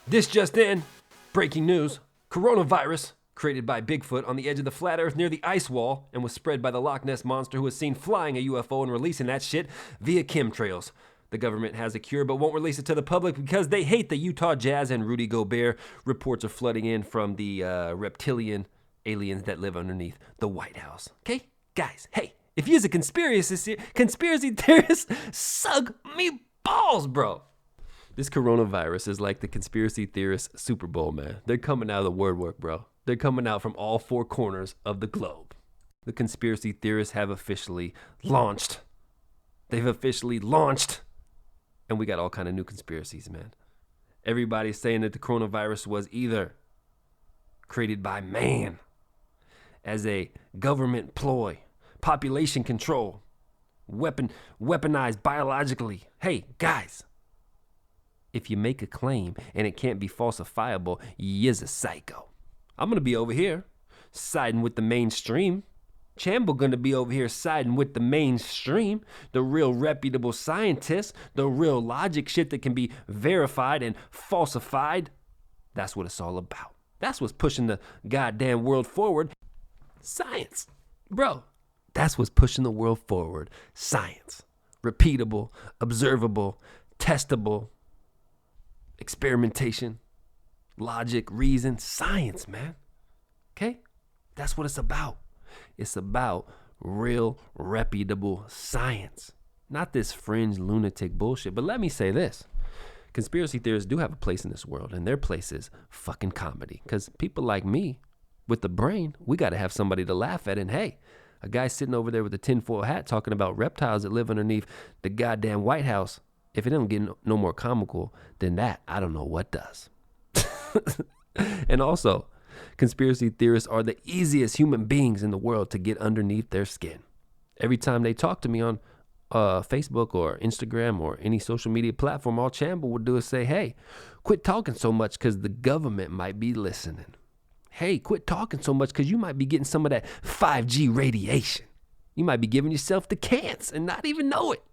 This just in. Breaking news. Coronavirus, created by Bigfoot on the edge of the flat earth near the ice wall and was spread by the Loch Ness monster who was seen flying a UFO and releasing that shit via chemtrails. The government has a cure but won't release it to the public because they hate the Utah Jazz and Rudy Gobert. Reports are flooding in from the reptilian aliens that live underneath the White House. Okay? Guys, hey, if you're a conspiracy theorist, suck me balls, bro. This coronavirus is like the conspiracy theorists' Super Bowl, man. They're coming out of the woodwork, bro. They're coming out from all four corners of the globe. The conspiracy theorists have officially launched. They've officially launched. And we got all kind of new conspiracies, man. Everybody's saying that the coronavirus was either created by man as a government ploy, population control, weaponized biologically. Hey, guys. If you make a claim and it can't be falsifiable, you're a psycho. I'm going to be over here siding with the mainstream. Chamble going to be over here siding with the mainstream, the real reputable scientists, the real logic shit that can be verified and falsified. That's what it's all about. That's what's pushing the goddamn world forward. Science. Bro, that's what's pushing the world forward. Science. Repeatable, observable, testable. Experimentation, logic, reason, science, man. Okay? That's what it's about. It's about real, reputable science. Not this fringe lunatic bullshit. But let me say this. Conspiracy theorists do have a place in this world, and their place is fucking comedy. Because people like me, with the brain, we got to have somebody to laugh at. And hey, a guy sitting over there with a tinfoil hat talking about reptiles that live underneath the goddamn White House. If it don't get no more comical than that, I don't know what does. And also, conspiracy theorists are the easiest human beings in the world to get underneath their skin. Every time they talk to me on Facebook or Instagram or any social media platform, all Chamble would do is say, hey, quit talking so much because the government might be listening. Hey, quit talking so much because you might be getting some of that 5G radiation. You might be giving yourself the cancer and not even know it.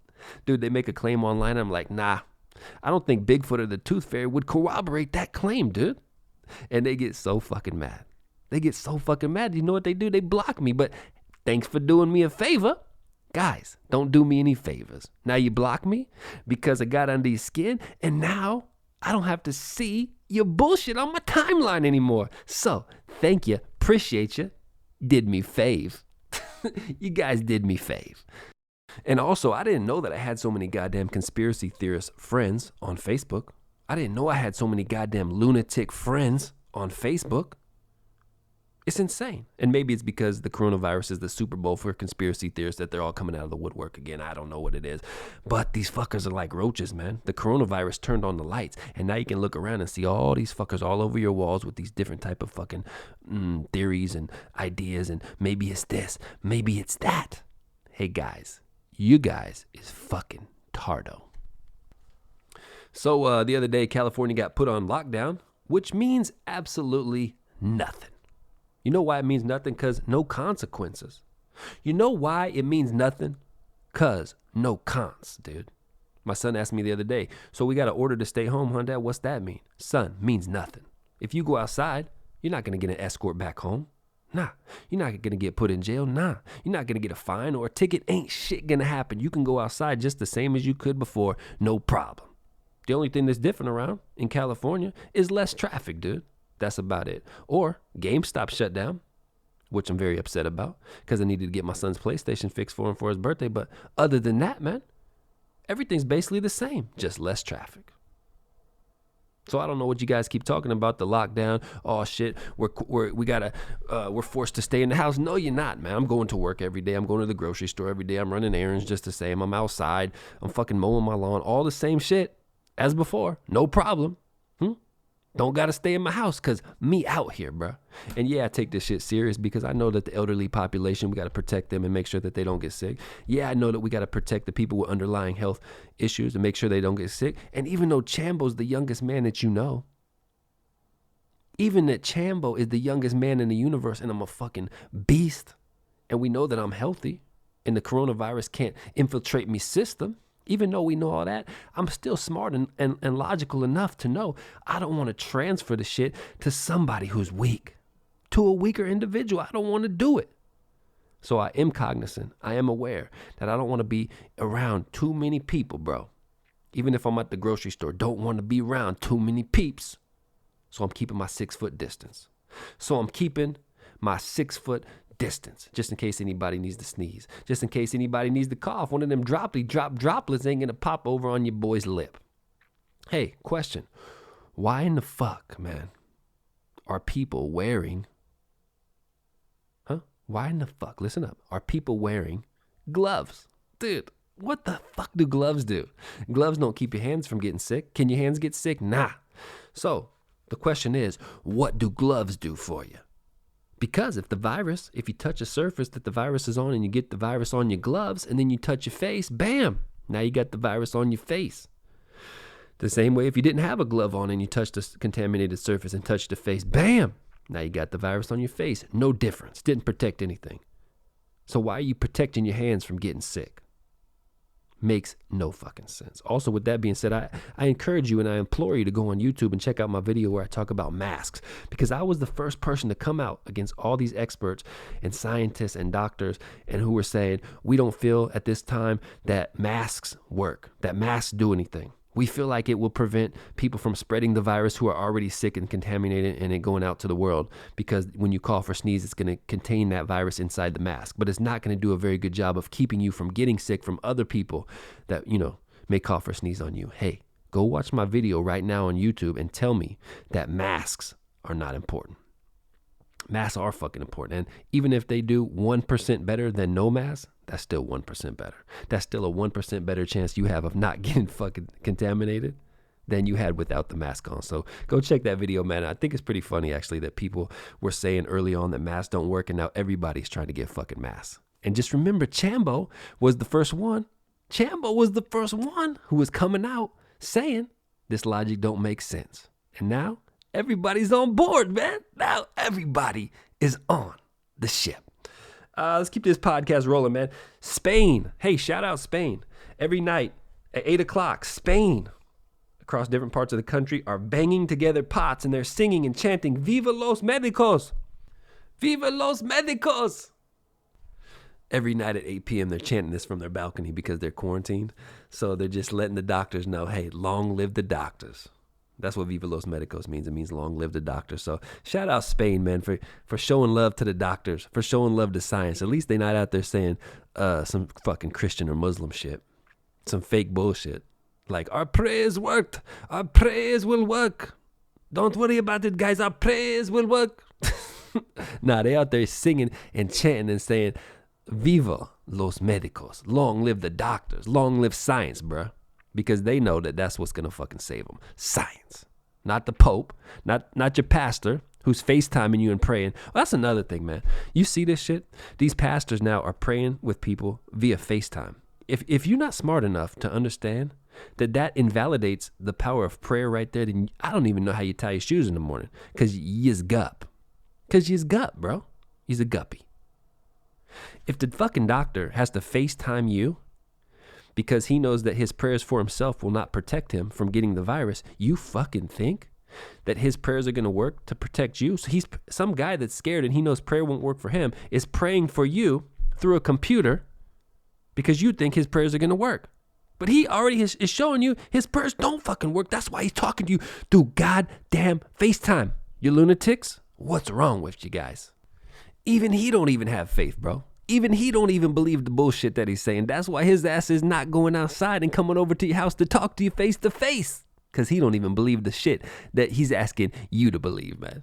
Dude, they make a claim online. I'm like, nah, I don't think Bigfoot or the Tooth Fairy would corroborate that claim, dude. And they get so fucking mad. They get so fucking mad. You know what they do? They block me. But thanks for doing me a favor. Guys, don't do me any favors. Now you block me because I got under your skin. And now I don't have to see your bullshit on my timeline anymore. So thank you. Appreciate you. Did me fave. You guys did me fave. And also, I didn't know that I had so many goddamn conspiracy theorist friends on Facebook. I didn't know I had so many goddamn lunatic friends on Facebook. It's insane. And maybe it's because the coronavirus is the Super Bowl for conspiracy theorists that they're all coming out of the woodwork again. I don't know what it is. But these fuckers are like roaches, man. The coronavirus turned on the lights. And now you can look around and see all these fuckers all over your walls with these different type of fucking theories and ideas. And maybe it's this. Maybe it's that. Hey, guys. You guys is fucking tardo. So the other day, California got put on lockdown, which means absolutely nothing. You know why it means nothing? Because no consequences. You know why it means nothing? Because no cons, dude. My son asked me the other day, so we got an order to stay home, huh, Dad? What's that mean? Son, means nothing. If you go outside, you're not going to get an escort back home. Nah, you're not going to get put in jail. Nah, you're not going to get a fine or a ticket. Ain't shit going to happen. You can go outside just the same as you could before. No problem. The only thing that's different around in California is less traffic, dude. That's about it. Or GameStop shut down, which I'm very upset about because I needed to get my son's PlayStation fixed for him for his birthday. But other than that, man, everything's basically the same, just less traffic. So I don't know what you guys keep talking about, the lockdown. Oh shit, we're forced to stay in the house. No, you're not, man. I'm going to work every day. I'm going to the grocery store every day. I'm running errands just the same. I'm outside. I'm fucking mowing my lawn. All the same shit as before. No problem. Don't got to stay in my house because me out here, bro. And yeah, I take this shit serious because I know that the elderly population, we got to protect them and make sure that they don't get sick. Yeah, I know that we got to protect the people with underlying health issues and make sure they don't get sick. And even though Chambo's the youngest man that you know, even that Chambo is the youngest man in the universe and I'm a fucking beast, and we know that I'm healthy and the coronavirus can't infiltrate me system, Even though we know all that, I'm still smart and logical enough to know I don't want to transfer the shit to somebody who's weak, to a weaker individual. I don't want to do it. So I am cognizant. I am aware that I don't want to be around too many people, bro. Even if I'm at the grocery store, don't want to be around too many peeps. So I'm keeping my 6 foot distance. So I'm keeping my 6 foot distance, just in case anybody needs to sneeze, just in case anybody needs to cough. One of them droplets ain't gonna pop over on your boy's lip. Hey, question. Why in the fuck, man, are people wearing, why in the fuck, listen up, are people wearing gloves? Dude, what the fuck do gloves do? Gloves don't keep your hands from getting sick. Can your hands get sick? Nah. So the question is, what do gloves do for you? Because if you touch a surface that the virus is on and you get the virus on your gloves and then you touch your face, bam, now you got the virus on your face. The same way if you didn't have a glove on and you touched a contaminated surface and touched the face, bam, now you got the virus on your face. No difference. Didn't protect anything. So why are you protecting your hands from getting sick? Makes no fucking sense. Also, with that being said, I encourage you and I implore you to go on YouTube and check out my video where I talk about masks, because I was the first person to come out against all these experts and scientists and doctors and who were saying, we don't feel at this time that masks work, that masks do anything. We feel like it will prevent people from spreading the virus who are already sick and contaminated and it going out to the world, because when you cough or sneeze, it's going to contain that virus inside the mask. But it's not going to do a very good job of keeping you from getting sick from other people that, may cough or sneeze on you. Hey, go watch my video right now on YouTube and tell me that masks are not important. Masks are fucking important. And even if they do 1% better than no mask, that's still 1% better. That's still a 1% better chance you have of not getting fucking contaminated than you had without the mask on. So go check that video, man. I think it's pretty funny, actually, that people were saying early on that masks don't work, and now everybody's trying to get fucking masks. And just remember, Chambo was the first one. Chambo was the first one who was coming out saying this logic don't make sense. And now everybody's on board, man. Now everybody is on the ship. Let's keep this podcast rolling, man. Spain. Hey, shout out Spain. Every night at 8 o'clock, Spain, across different parts of the country, are banging together pots and they're singing and chanting, Viva los médicos! Viva los médicos! Every night at 8 p.m., they're chanting this from their balcony because they're quarantined. So they're just letting the doctors know, hey, long live the doctors. That's what Viva los Médicos means. It means long live the doctors. So shout out Spain, man, for showing love to the doctors, for showing love to science. At least they're not out there saying some fucking Christian or Muslim shit, some fake bullshit. Like, our prayers worked. Our prayers will work. Don't worry about it, guys. Our prayers will work. Nah, they out there singing and chanting and saying, Viva los Médicos. Long live the doctors. Long live science, bruh. Because they know that that's what's going to fucking save them. Science. Not the Pope. Not your pastor who's FaceTiming you and praying. Well, that's another thing, man. You see this shit? These pastors now are praying with people via FaceTime. If you're not smart enough to understand that invalidates the power of prayer right there, then I don't even know how you tie your shoes in the morning. Because you's gup. Because you's gup, bro. You's a guppy. If the fucking doctor has to FaceTime you because he knows that his prayers for himself will not protect him from getting the virus, you fucking think that his prayers are going to work to protect you? So he's some guy that's scared and he knows prayer won't work for him is praying for you through a computer because you think his prayers are going to work. But he already is showing you his prayers don't fucking work. That's why he's talking to you through goddamn FaceTime. You lunatics? What's wrong with you guys? Even he don't even have faith, bro. Even he don't even believe the bullshit that he's saying. That's why his ass is not going outside and coming over to your house to talk to you face to face. Because he don't even believe the shit that he's asking you to believe, man.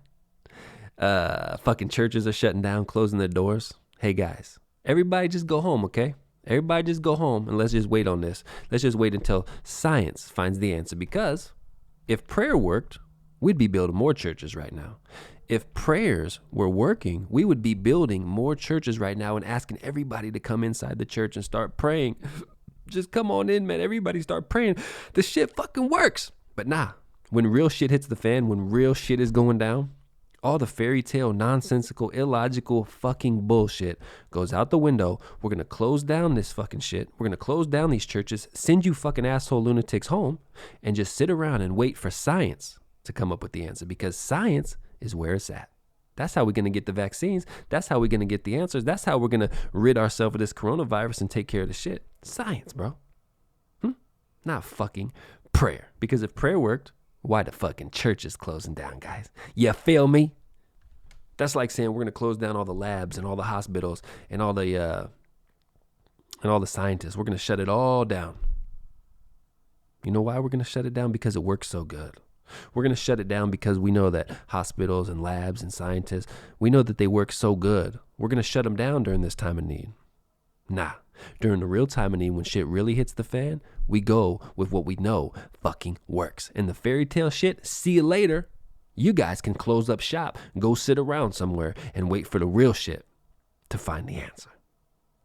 Fucking churches are shutting down, closing their doors. Hey, guys, everybody just go home, okay? Everybody just go home and let's just wait on this. Let's just wait until science finds the answer. Because if prayer worked, we'd be building more churches right now. If prayers were working, we would be building more churches right now and asking everybody to come inside the church and start praying. Just come on in, man. Everybody start praying. The shit fucking works. But nah, when real shit hits the fan, when real shit is going down, All the fairy tale, nonsensical, illogical fucking bullshit goes out the window. We're going to close down this fucking shit. We're going to close down these churches, send you fucking asshole lunatics home, and just sit around and wait for science to come up with the answer, because science is where it's at. That's how we're going to get the vaccines. That's how we're going to get the answers. That's how we're going to rid ourselves of this coronavirus and take care of the shit. Science, bro. Not fucking prayer. Because if prayer worked, why the fucking church is closing down, guys? You feel me? That's like saying we're going to close down all the labs and all the hospitals and all the scientists. We're going to shut it all down. You know why we're going to shut it down? Because it works so good. We're going to shut it down because we know that hospitals and labs and scientists, we know that they work so good. We're going to shut them down during this time of need. Nah. During the real time of need, when shit really hits the fan, we go with what we know fucking works. And the fairy tale shit, see you later. You guys can close up shop, go sit around somewhere and wait for the real shit to find the answer.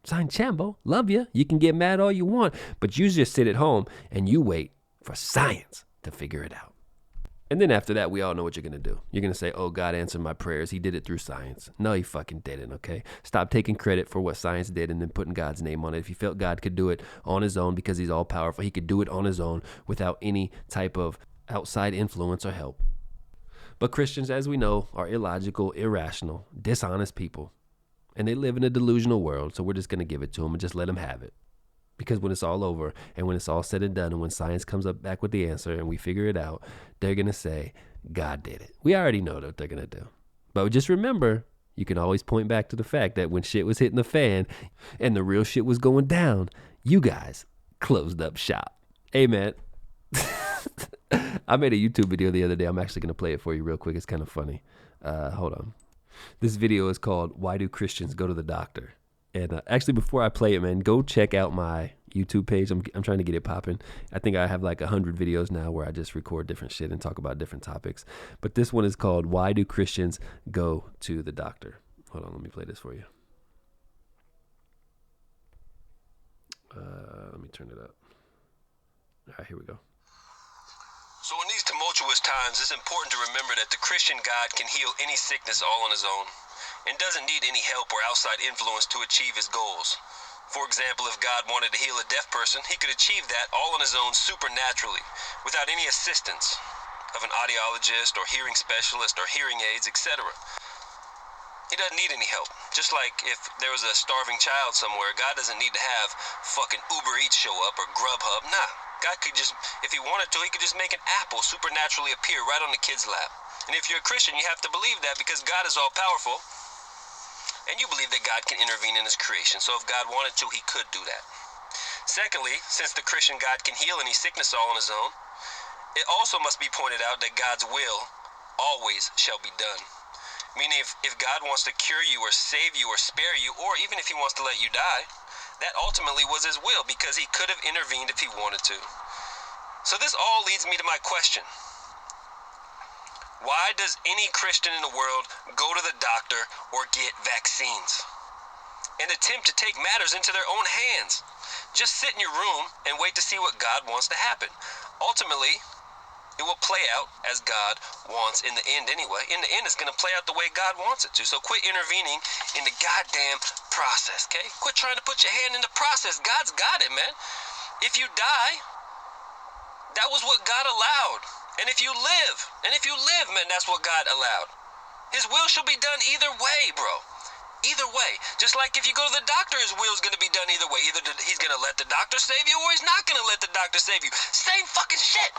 Sign Chambo, love you. You can get mad all you want, but you just sit at home and you wait for science to figure it out. And then after that, we all know what you're going to do. You're going to say, oh, God answered my prayers. He did it through science. No, he fucking didn't, okay? Stop taking credit for what science did and then putting God's name on it. If you felt God could do it on his own because he's all powerful, he could do it on his own without any type of outside influence or help. But Christians, as we know, are illogical, irrational, dishonest people. And they live in a delusional world, so we're just going to give it to them and just let them have it. Because when it's all over and when it's all said and done and when science comes up back with the answer and we figure it out, they're going to say, God did it. We already know what they're going to do. But just remember, you can always point back to the fact that when shit was hitting the fan and the real shit was going down, you guys closed up shop. Amen. I made a YouTube video the other day. I'm actually going to play it for you real quick. It's kind of funny. Hold on. This video is called Why Do Christians Go to the Doctor? And actually, before I play it, man, go check out my YouTube page. I'm trying to get it popping. I think I have like 100 videos now where I just record different shit and talk about different topics. But this one is called Why Do Christians Go to the Doctor? Hold on, let me play this for you. Let me turn it up. All right, here we go. So in these tumultuous times, it's important to remember that the Christian God can heal any sickness all on his own and doesn't need any help or outside influence to achieve his goals. For example, if God wanted to heal a deaf person, he could achieve that all on his own supernaturally, without any assistance of an audiologist or hearing specialist or hearing aids, etc. He doesn't need any help. Just like if there was a starving child somewhere, God doesn't need to have fucking Uber Eats show up or Grubhub. Nah, God could just, if he wanted to, he could just make an apple supernaturally appear right on the kid's lap. And if you're a Christian, you have to believe that because God is all powerful. And you believe that God can intervene in his creation. So if God wanted to, he could do that. Secondly, since the Christian God can heal any sickness all on his own, it also must be pointed out that God's will always shall be done. Meaning if God wants to cure you or save you or spare you, or even if he wants to let you die, that ultimately was his will because he could have intervened if he wanted to. So this all leads me to my question. Why does any Christian in the world go to the doctor or get vaccines and attempt to take matters into their own hands? Just sit in your room and wait to see what God wants to happen. Ultimately, it will play out as God wants in the end anyway. In the end, it's going to play out the way God wants it to. So quit intervening in the goddamn process, okay? Quit trying to put your hand in the process. God's got it, man. If you die, that was what God allowed. And if you live, man, that's what God allowed. His will shall be done either way, bro. Either way. Just like if you go to the doctor, his will is going to be done either way. Either he's going to let the doctor save you or he's not going to let the doctor save you. Same fucking shit.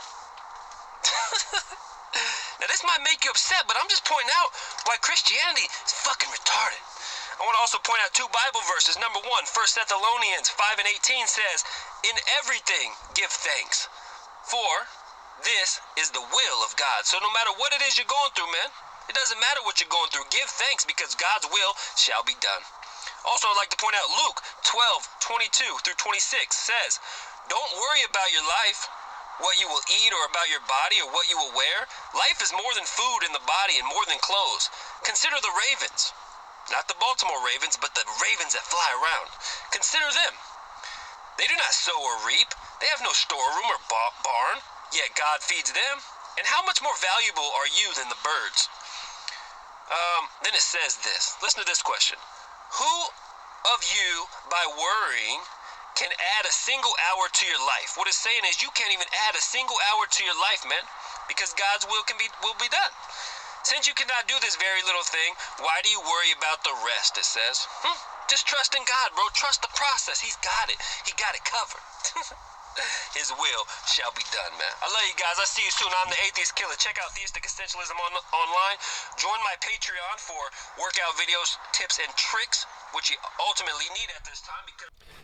Now, this might make you upset, but I'm just pointing out why Christianity is fucking retarded. I want to also point out two Bible verses. Number 1, 1 Thessalonians 5 and 18 says, in everything give thanks, for this is the will of God. So no matter what it is you're going through, man, it doesn't matter what you're going through. Give thanks because God's will shall be done. Also, I'd like to point out Luke 12:22 through 26 says, don't worry about your life, what you will eat, or about your body, or what you will wear. Life is more than food in the body and more than clothes. Consider the ravens. Not the Baltimore Ravens, but the ravens that fly around. Consider them. They do not sow or reap. They have no storeroom or barn, yet God feeds them. And how much more valuable are you than the birds? Then it says this. Listen to this question. Who of you, by worrying, can add a single hour to your life? What it's saying is you can't even add a single hour to your life, man, because God's will be done. Since you cannot do this very little thing, why do you worry about the rest, it says? Just trust in God, bro. Trust the process. He's got it. He got it covered. His will shall be done, man. I love you guys. I'll see you soon. I'm the Atheist Killer. Check out Theistic Essentialism online. Join my Patreon for workout videos, tips, and tricks, which you ultimately need at this time.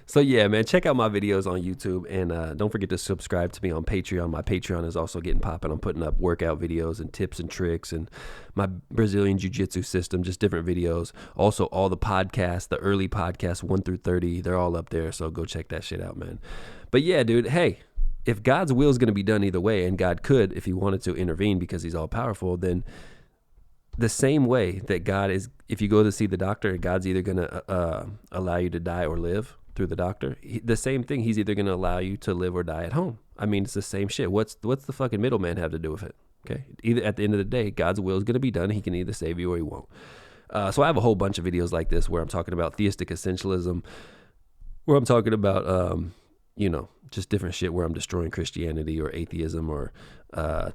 So yeah, man, check out my videos on YouTube, and don't forget to subscribe to me on Patreon. My Patreon is also getting popping. I'm putting up workout videos and tips and tricks and my Brazilian Jiu-Jitsu system, just different videos. Also, all the podcasts, the early podcasts, 1 through 30, they're all up there, so go check that shit out, man. But yeah, dude, hey, if God's will is going to be done either way, and God could, if he wanted to, intervene because he's all powerful, then the same way that God is, if you go to see the doctor, God's either going to allow you to die or live through the doctor, the same thing, he's either going to allow you to live or die at home. I mean, it's the same shit. What's the fucking middleman have to do with it? Okay, either at the end of the day, God's will is going to be done. He can either save you or he won't. So I have a whole bunch of videos like this where I'm talking about theistic essentialism, where I'm talking about just different shit where I'm destroying Christianity or atheism, or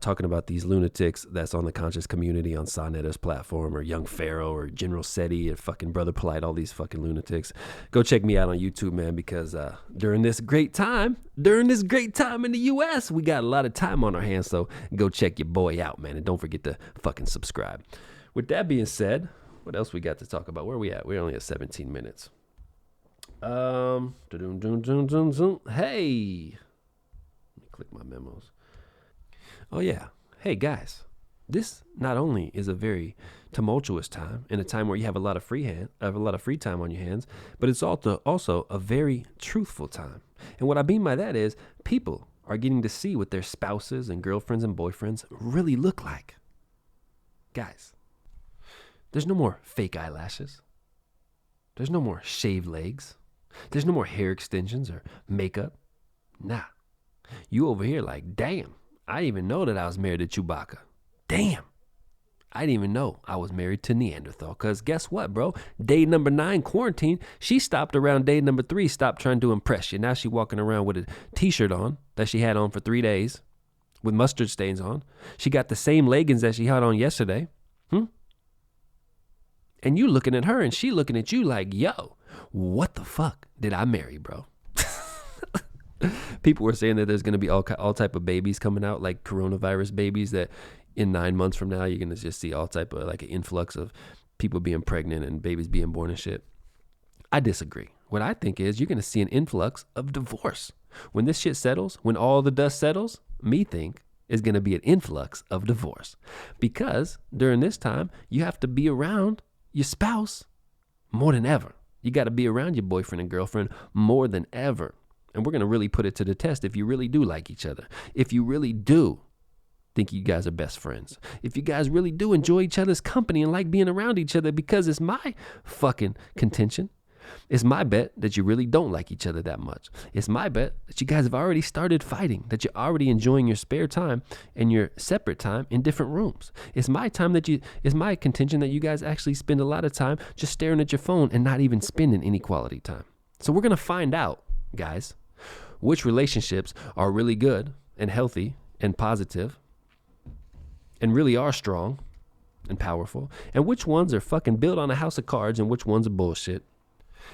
talking about these lunatics that's on the Conscious Community on Soneta's platform, or Young Pharaoh or General Seti or fucking Brother Polite, all these fucking lunatics. Go check me out on YouTube, man, because during this great time in the U.S., we got a lot of time on our hands, so go check your boy out, man, and don't forget to fucking subscribe. With that being said, what else we got to talk about? Where are we at? We're only at 17 minutes. Hey, let me click my memos. Oh yeah, hey guys, this not only is a very tumultuous time and a time where you have a lot of free time on your hands, but it's also a very truthful time. And what I mean by that is people are getting to see what their spouses and girlfriends and boyfriends really look like. Guys, there's no more fake eyelashes. There's no more shaved legs. There's no more hair extensions or makeup. Nah. You over here like, damn, I didn't even know that I was married to Chewbacca. Damn. I didn't even know I was married to Neanderthal. Because guess what, bro? Day number 9, quarantine, she stopped around day number 3, stopped trying to impress you. Now she walking around with a t-shirt on that she had on for 3 days with mustard stains on. She got the same leggings that she had on yesterday. And you looking at her and she looking at you like, yo, what the fuck did I marry, bro? People were saying that there's going to be all type of babies coming out, like coronavirus babies, that in 9 months from now, you're going to just see all type of like an influx of people being pregnant and babies being born and shit. I disagree. What I think is you're going to see an influx of divorce. When this shit settles, when all the dust settles, me think is going to be an influx of divorce. Because during this time, you have to be around your spouse more than ever. You got to be around your boyfriend and girlfriend more than ever. And we're going to really put it to the test if you really do like each other. If you really do think you guys are best friends. If you guys really do enjoy each other's company and like being around each other, because it's my fucking contention. It's my bet that you really don't like each other that much. It's my bet that you guys have already started fighting, that you're already enjoying your spare time and your separate time in different rooms. It's my contention that you guys actually spend a lot of time just staring at your phone and not even spending any quality time. So we're going to find out, guys, which relationships are really good and healthy and positive and really are strong and powerful, and which ones are fucking built on a house of cards and which ones are bullshit.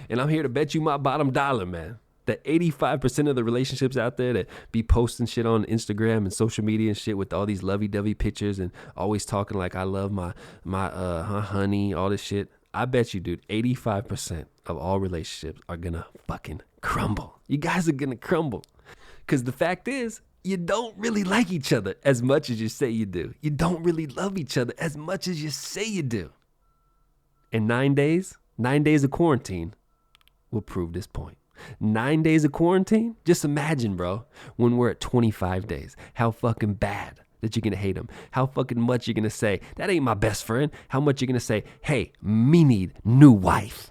And I'm here to bet you my bottom dollar, man, that 85% of the relationships out there that be posting shit on Instagram and social media and shit with all these lovey-dovey pictures and always talking like I love my honey, all this shit. I bet you, dude, 85% of all relationships are gonna fucking crumble. You guys are gonna crumble. Because the fact is, you don't really like each other as much as you say you do. You don't really love each other as much as you say you do. In 9 days of quarantine will prove this point. 9 days of quarantine? Just imagine, bro, when we're at 25 days, how fucking bad that you're going to hate him. How fucking much you're going to say, that ain't my best friend. How much you're going to say, hey, me need new wife.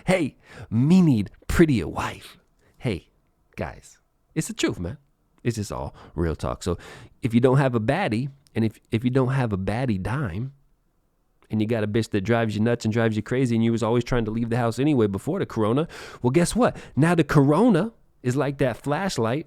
Hey, me need prettier wife. Hey, guys, it's the truth, man. It's just all real talk. So if you don't have a baddie, and if you don't have a baddie dime, and you got a bitch that drives you nuts and drives you crazy, and you was always trying to leave the house anyway before the corona, well, guess what? Now the corona is like that flashlight.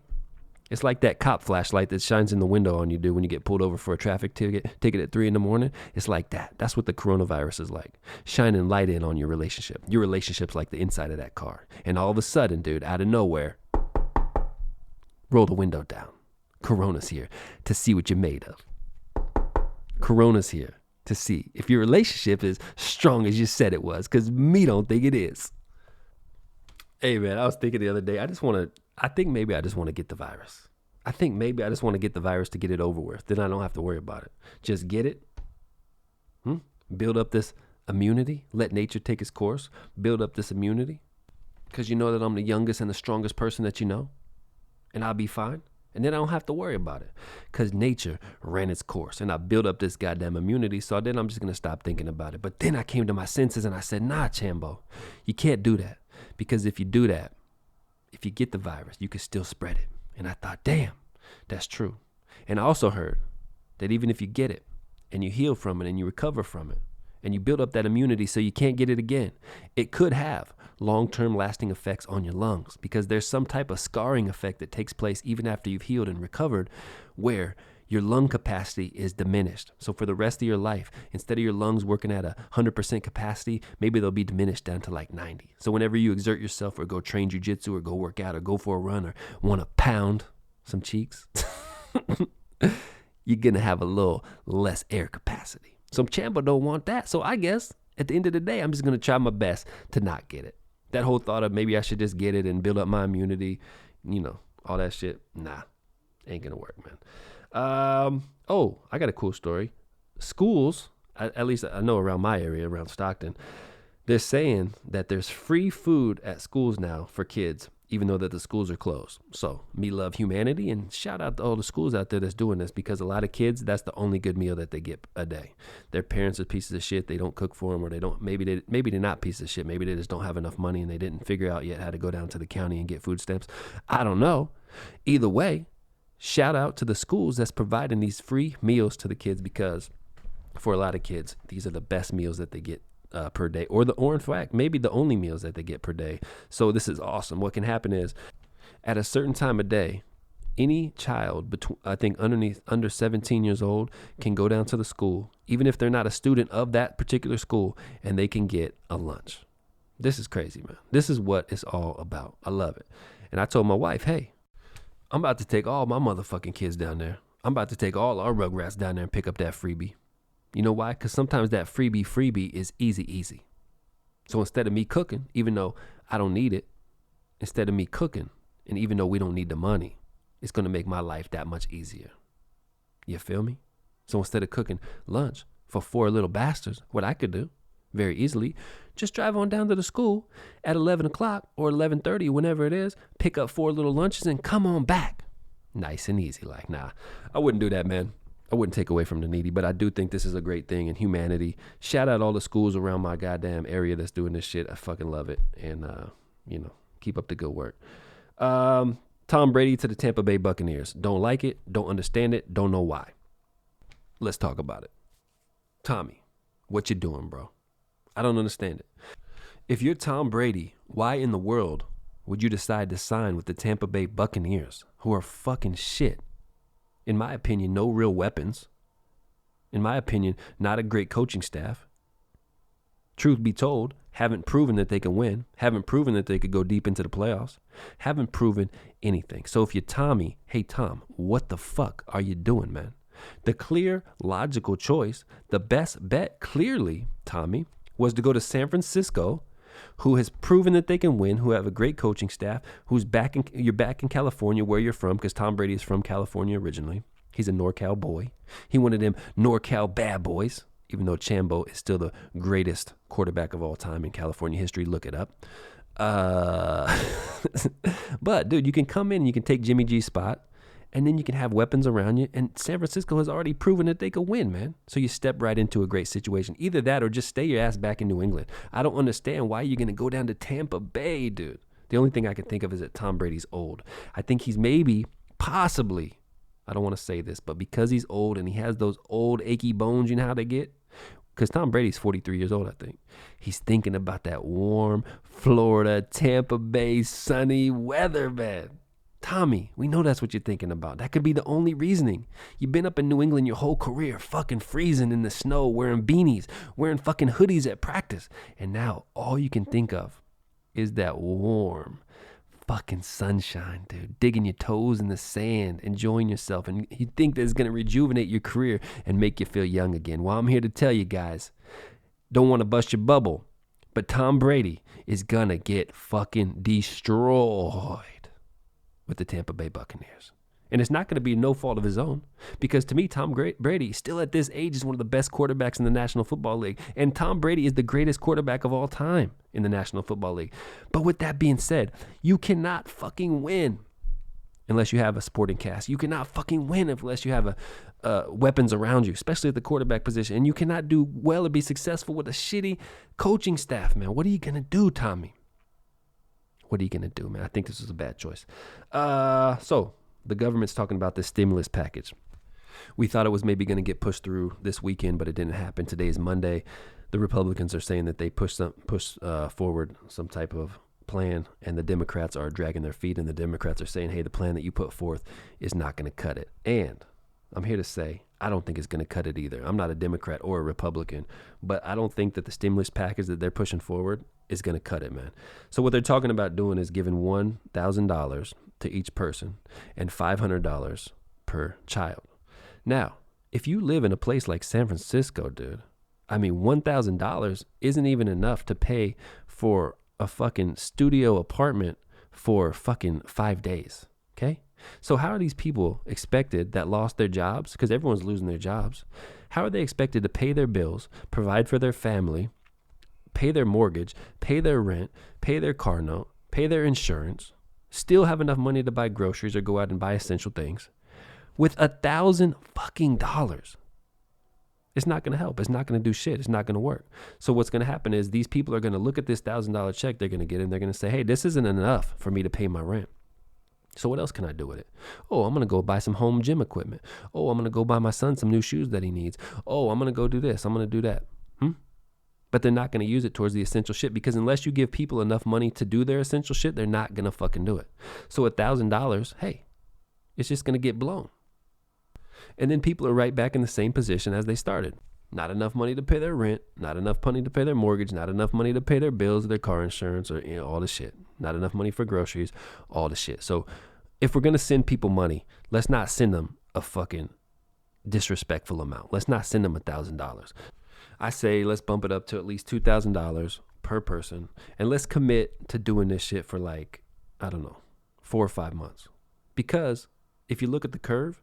It's like that cop flashlight that shines in the window on you, dude, when you get pulled over for a traffic ticket at 3 a.m. It's like that. That's what the coronavirus is like. Shining light in on your relationship. Your relationship's like the inside of that car. And all of a sudden, dude, out of nowhere, roll the window down. Corona's here to see what you're made of. Corona's here to see if your relationship is strong as you said it was, because me don't think it is. Hey, man, I was thinking the other day, I think maybe I just want to get the virus. I think maybe I just want to get the virus to get it over with. Then I don't have to worry about it. Just get it. Build up this immunity. Let nature take its course. Build up this immunity. Because you know that I'm the youngest and the strongest person that you know. And I'll be fine. And then I don't have to worry about it. Because nature ran its course. And I built up this goddamn immunity. So then I'm just going to stop thinking about it. But then I came to my senses and I said, nah, Chambo, you can't do that. Because if you do that, if you get the virus, you can still spread it. And I thought, damn, that's true. And I also heard that even if you get it and you heal from it and you recover from it and you build up that immunity so you can't get it again, it could have long-term lasting effects on your lungs, because there's some type of scarring effect that takes place even after you've healed and recovered, where your lung capacity is diminished. So for the rest of your life, instead of your lungs working at 100% capacity, maybe they'll be diminished down to like 90. So whenever you exert yourself or go train jujitsu or go work out or go for a run or want to pound some cheeks, you're going to have a little less air capacity. So Chambo don't want that. So I guess at the end of the day, I'm just going to try my best to not get it. That whole thought of maybe I should just get it and build up my immunity, all that shit. Nah, ain't going to work, man. I got a cool story. Schools, at least I know around my area, around Stockton, they're saying that there's free food at schools now for kids, even though that the schools are closed. So me love humanity, and shout out to all the schools out there that's doing this, because a lot of kids, that's the only good meal that they get a day. Their parents are pieces of shit. They don't cook for them, or they don't, maybe they're not pieces of shit. Maybe they just don't have enough money and they didn't figure out yet how to go down to the county and get food stamps. I don't know. Either way, shout out to the schools that's providing these free meals to the kids, because for a lot of kids, these are the best meals that they get per day, or in fact, maybe the only meals that they get per day. So this is awesome. What can happen is, at a certain time of day, any child between, I think under 17 years old can go down to the school, even if they're not a student of that particular school, and they can get a lunch. This is crazy, man. This is what it's all about. I love it. And I told my wife, hey, I'm about to take all my motherfucking kids down there. I'm about to take all our Rugrats down there and pick up that freebie. You know why? Because sometimes that freebie is easy. So instead of me cooking, even though I don't need it, instead of me cooking, and even though we don't need the money, it's going to make my life that much easier. You feel me? So instead of cooking lunch for 4 little bastards, what I could do very easily, just drive on down to the school at 11 o'clock or 11:30, whenever it is, pick up 4 little lunches and come on back. Nice and easy. Like, nah, I wouldn't do that, man. I wouldn't take away from the needy, but I do think this is a great thing in humanity. Shout out all the schools around my goddamn area that's doing this shit. I fucking love it. And, keep up the good work. Tom Brady to the Tampa Bay Buccaneers. Don't like it. Don't understand it. Don't know why. Let's talk about it. Tommy, what you doing, bro? I don't understand it. If you're Tom Brady, why in the world would you decide to sign with the Tampa Bay Buccaneers, who are fucking shit? In my opinion, no real weapons. In my opinion, not a great coaching staff. Truth be told, haven't proven that they can win. Haven't proven that they could go deep into the playoffs. Haven't proven anything. So if you're Tommy, hey Tom, what the fuck are you doing, man? The clear, logical choice, the best bet, clearly, Tommy, was to go to San Francisco, who has proven that they can win, who have a great coaching staff, you're back in California, where you're from, because Tom Brady is from California originally. He's a NorCal boy. He one of them NorCal bad boys, even though Chambo is still the greatest quarterback of all time in California history. Look it up. But, dude, you can come in and you can take Jimmy G's spot, and then you can have weapons around you. And San Francisco has already proven that they could win, man. So you step right into a great situation. Either that or just stay your ass back in New England. I don't understand why you're going to go down to Tampa Bay, dude. The only thing I can think of is that Tom Brady's old. I think he's possibly, I don't want to say this, but because he's old and he has those old achy bones, you know how they get? Because Tom Brady's 43 years old, I think. He's thinking about that warm Florida, Tampa Bay, sunny weather, man. Tommy, we know that's what you're thinking about. That could be the only reasoning. You've been up in New England your whole career, fucking freezing in the snow, wearing beanies, wearing fucking hoodies at practice. And now all you can think of is that warm fucking sunshine, dude. Digging your toes in the sand, enjoying yourself. And you think that it's going to rejuvenate your career and make you feel young again. Well, I'm here to tell you guys, don't want to bust your bubble, but Tom Brady is going to get fucking destroyed with the Tampa Bay Buccaneers. And it's not going to be no fault of his own, because to me, Tom Brady, still at this age, is one of the best quarterbacks in the National Football League. And Tom Brady is the greatest quarterback of all time in the National Football League. But with that being said, you cannot fucking win unless you have a supporting cast. You cannot fucking win unless you have weapons around you, especially at the quarterback position. And you cannot do well or be successful with a shitty coaching staff, man. What are you going to do, Tommy? What are you going to do, man? I think this was a bad choice. So the government's talking about this stimulus package. We thought it was maybe going to get pushed through this weekend, but it didn't happen. Today is Monday. The Republicans are saying that they push forward some type of plan, and the Democrats are dragging their feet, and the Democrats are saying, hey, the plan that you put forth is not going to cut it. And I'm here to say, I don't think it's going to cut it either. I'm not a Democrat or a Republican, but I don't think that the stimulus package that they're pushing forward is going to cut it, man. So what they're talking about doing is giving $1,000 to each person and $500 per child. Now, if you live in a place like San Francisco, dude, I mean, $1,000 isn't even enough to pay for a fucking studio apartment for fucking 5 days, okay? So how are these people expected that lost their jobs, because everyone's losing their jobs, how are they expected to pay their bills, provide for their family, pay their mortgage, pay their rent, pay their car note, pay their insurance, still have enough money to buy groceries or go out and buy essential things with $1,000 fucking dollars? It's not going to help. It's not going to do shit. It's not going to work. So what's going to happen is these people are going to look at this $1,000 check they're going to get, and they're going to say, hey, this isn't enough for me to pay my rent. So what else can I do with it? Oh, I'm going to go buy some home gym equipment. Oh, I'm going to go buy my son some new shoes that he needs. Oh, I'm going to go do this. I'm going to do that. But they're not going to use it towards the essential shit, because unless you give people enough money to do their essential shit, they're not going to fucking do it. So $1,000, hey, it's just going to get blown. And then people are right back in the same position as they started. Not enough money to pay their rent, not enough money to pay their mortgage, not enough money to pay their bills, their car insurance, or all the shit. Not enough money for groceries, all the shit. So if we're going to send people money, let's not send them a fucking disrespectful amount. Let's not send them $1,000. I say let's bump it up to at least $2,000 per person, and let's commit to doing this shit for 4 or 5 months. Because if you look at the curve,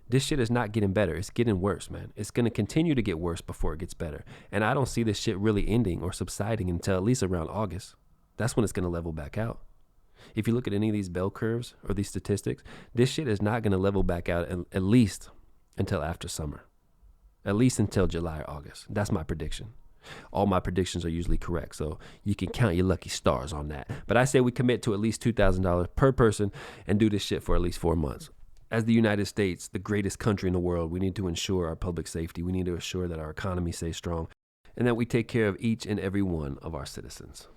this shit is not getting better. It's getting worse, man. It's going to continue to get worse before it gets better. And I don't see this shit really ending or subsiding until at least around August. That's when it's going to level back out. If you look at any of these bell curves or these statistics, this shit is not going to level back out at least until after summer. At least until July or August. That's my prediction. All my predictions are usually correct, so you can count your lucky stars on that. But I say we commit to at least $2,000 per person and do this shit for at least 4 months. As the United States, the greatest country in the world, we need to ensure our public safety. We need to ensure that our economy stays strong and that we take care of each and every one of our citizens.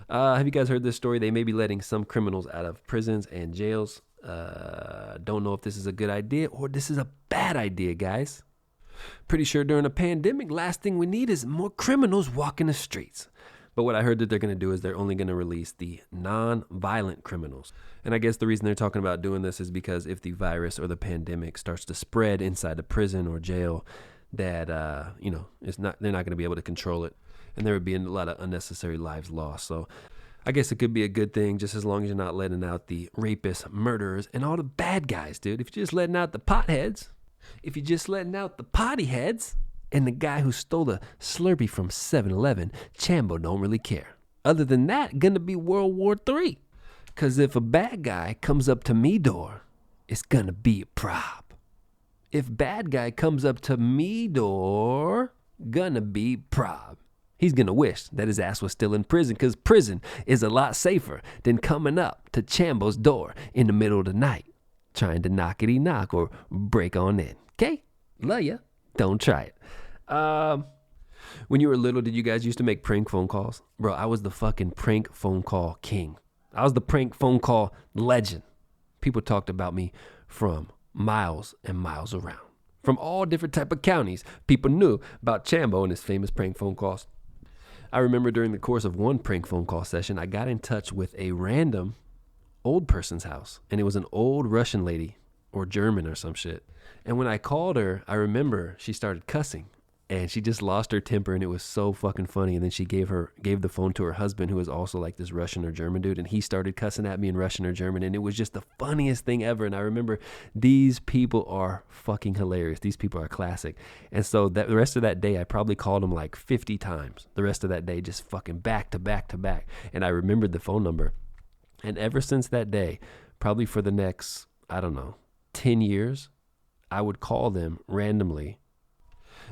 Have you guys heard this story? They may be letting some criminals out of prisons and jails. Don't know if this is a good idea or this is a bad idea, guys. Pretty sure during a pandemic, last thing we need is more criminals walking the streets. But what I heard that they're going to do is they're only going to release the non-violent criminals. And I guess the reason they're talking about doing this is because if the virus or the pandemic starts to spread inside the prison or jail, that, they're not going to be able to control it. And there would be a lot of unnecessary lives lost. So I guess it could be a good thing just as long as you're not letting out the rapists, murderers, and all the bad guys, dude. If you're just letting out the potheads, if you're just letting out the potty heads, and the guy who stole the Slurpee from 7-Eleven, Chambo don't really care. Other than that, gonna be World War III. Cause if a bad guy comes up to me door, it's gonna be a prop. If bad guy comes up to me door, gonna be prop. He's gonna wish that his ass was still in prison, cause prison is a lot safer than coming up to Chambo's door in the middle of the night, trying to knockety knock or break on in. Okay? Love ya. Don't try it. When you were little, did you guys used to make prank phone calls? Bro, I was the fucking prank phone call king. I was the prank phone call legend. People talked about me from miles and miles around. From all different type of counties, people knew about Chambo and his famous prank phone calls. I remember during the course of one prank phone call session, I got in touch with a random old person's house. And it was an old Russian lady or German or some shit. And when I called her, I remember she started cussing. And she just lost her temper, and it was so fucking funny. And then she gave the phone to her husband, who was also like this Russian or German dude, and he started cussing at me in Russian or German, and it was just the funniest thing ever. And I remember these people are fucking hilarious. These people are classic. And so the rest of that day, I probably called them like 50 times. The rest of that day, just fucking back to back to back. And I remembered the phone number. And ever since that day, probably for the next, 10 years, I would call them randomly,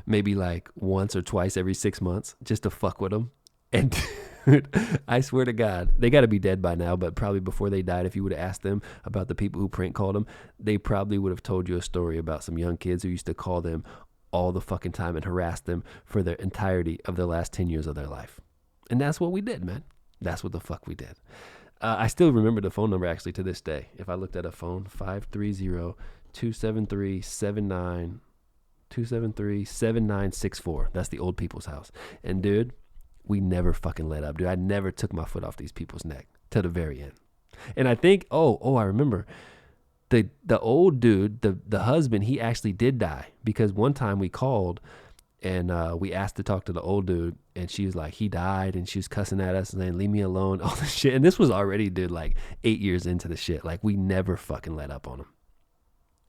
maybe like once or twice every 6 months, just to fuck with them. And dude, I swear to God, they got to be dead by now, but probably before they died, if you would have asked them about the people who prank called them, they probably would have told you a story about some young kids who used to call them all the fucking time and harass them for the entirety of the last 10 years of their life. And that's what we did, man. That's what the fuck we did. I still remember the phone number actually to this day. If I looked at a phone, 530-273-7964. That's the old people's house. And dude, we never fucking let up, dude. I never took my foot off these people's neck to the very end. And I think, I remember the old dude, the husband, he actually did die, because one time we called and we asked to talk to the old dude, and she was like, he died, and she was cussing at us and saying, leave me alone, all this shit. And this was already, dude, like 8 years into the shit. Like, we never fucking let up on him.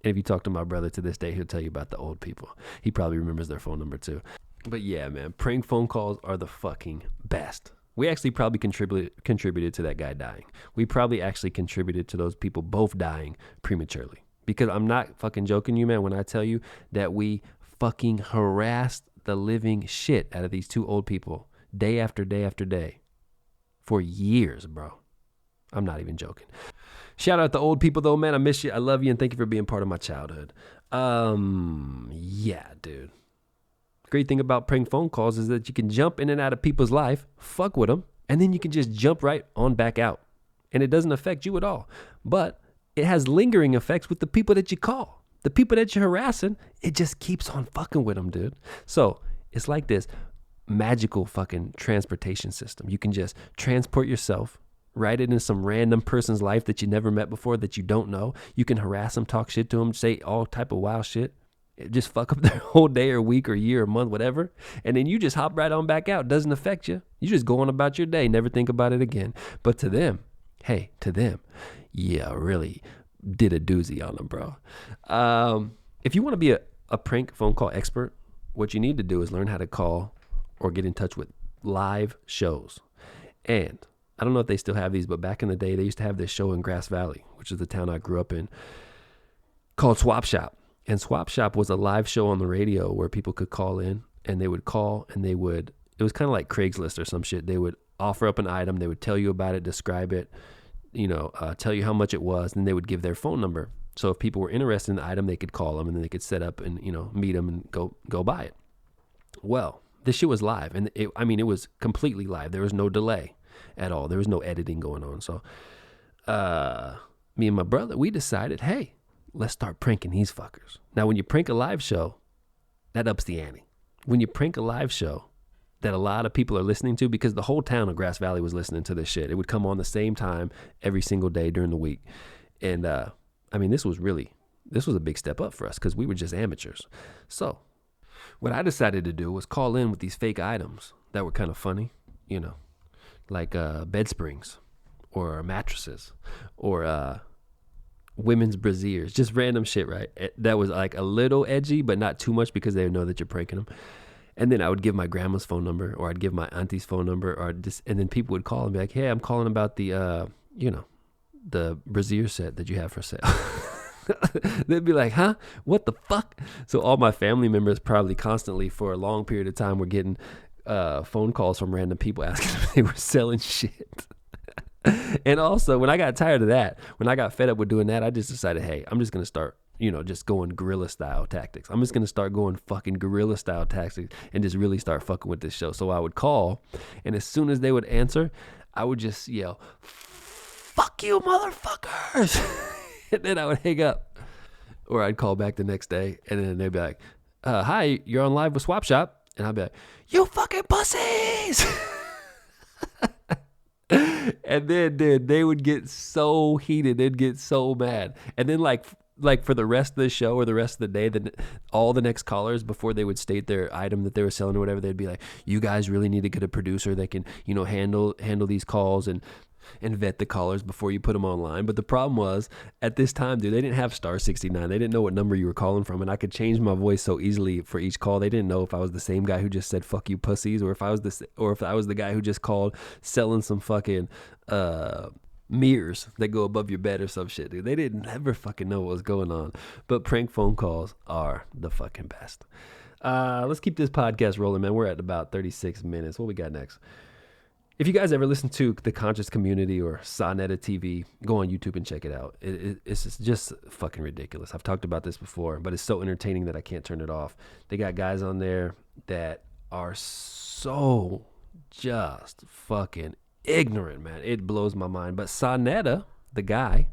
And if you talk to my brother to this day, he'll tell you about the old people. He probably remembers their phone number too. But yeah, man, prank phone calls are the fucking best. We actually probably contributed to that guy dying. We probably actually contributed to those people both dying prematurely. Because I'm not fucking joking you, man, when I tell you that we fucking harassed the living shit out of these two old people day after day after day for years, bro. I'm not even joking. Shout out to old people though, man. I miss you. I love you, and thank you for being part of my childhood. Yeah, dude. Great thing about prank phone calls is that you can jump in and out of people's life, fuck with them, and then you can just jump right on back out. And it doesn't affect you at all. But it has lingering effects with the people that you call. The people that you're harassing, it just keeps on fucking with them, dude. So it's like this magical fucking transportation system. You can just transport yourself, write it in some random person's life that you never met before, that you don't know. You can harass them, talk shit to them, say all type of wild shit. Just fuck up their whole day or week or year or month, whatever. And then you just hop right on back out. Doesn't affect you. You just go on about your day, never think about it again. But to them, yeah, really did a doozy on them, bro. If you want to be a prank phone call expert, what you need to do is learn how to call or get in touch with live shows. And I don't know if they still have these, but back in the day, they used to have this show in Grass Valley, which is the town I grew up in, called Swap Shop. And Swap Shop was a live show on the radio where people could call in, and they would call, and it was kind of like Craigslist or some shit. They would offer up an item. They would tell you about it, describe it, tell you how much it was, and they would give their phone number. So if people were interested in the item, they could call them, and then they could set up and, meet them and go buy it. Well, this shit was live, and it was completely live. There was no delay at all. There was no editing going on. So me and my brother, we decided, hey, let's start pranking these fuckers. Now, when you prank a live show, that ups the ante. When you prank a live show that a lot of people are listening to, because the whole town of Grass Valley was listening to this shit. It would come on the same time every single day during the week. And this was a big step up for us because we were just amateurs. So what I decided to do was call in with these fake items that were kind of funny, like bed springs or mattresses or women's brassieres, just random shit, right? That was like a little edgy, but not too much because they know that you're pranking them. And then I would give my grandma's phone number, or I'd give my auntie's phone number, and then people would call and be like, hey, I'm calling about the, the brassiere set that you have for sale. They'd be like, huh? What the fuck? So all my family members probably constantly for a long period of time were getting phone calls from random people asking if they were selling shit. And also, when I got tired of that, when I got fed up with doing that, I just decided, hey, I'm just going to start just going guerrilla style tactics. I'm just going to start going fucking guerrilla style tactics and just really start fucking with this show. So I would call, and as soon as they would answer, I would just yell, "Fuck you, motherfuckers." And then I would hang up. Or I'd call back the next day, and then they'd be like, "Hi, you're on live with Swap Shop." And I'd be like, "You fucking pussies." And then, dude, they would get so heated. They'd get so mad. And then, like for the rest of the show or the rest of the day, then all the next callers, before they would state their item that they were selling or whatever, they'd be like, "You guys really need to get a producer that can, handle these calls and vet the callers before you put them online." But the problem was, at this time, dude, they didn't have star 69. They didn't know what number you were calling from, and I could change my voice so easily for each call. They didn't know if I was the same guy who just said "fuck you, pussies," or if I was the guy who just called selling some fucking mirrors that go above your bed or some shit, dude. They didn't ever fucking know what was going on. But prank phone calls are the fucking best. Let's keep this podcast rolling, man. We're at about 36 minutes. What we got next? If you guys ever listen to The Conscious Community or Sonetta TV, go on YouTube and check it out. It's just fucking ridiculous. I've talked about this before, but it's so entertaining that I can't turn it off. They got guys on there that are so just fucking ignorant, man. It blows my mind. But Sonetta, the guy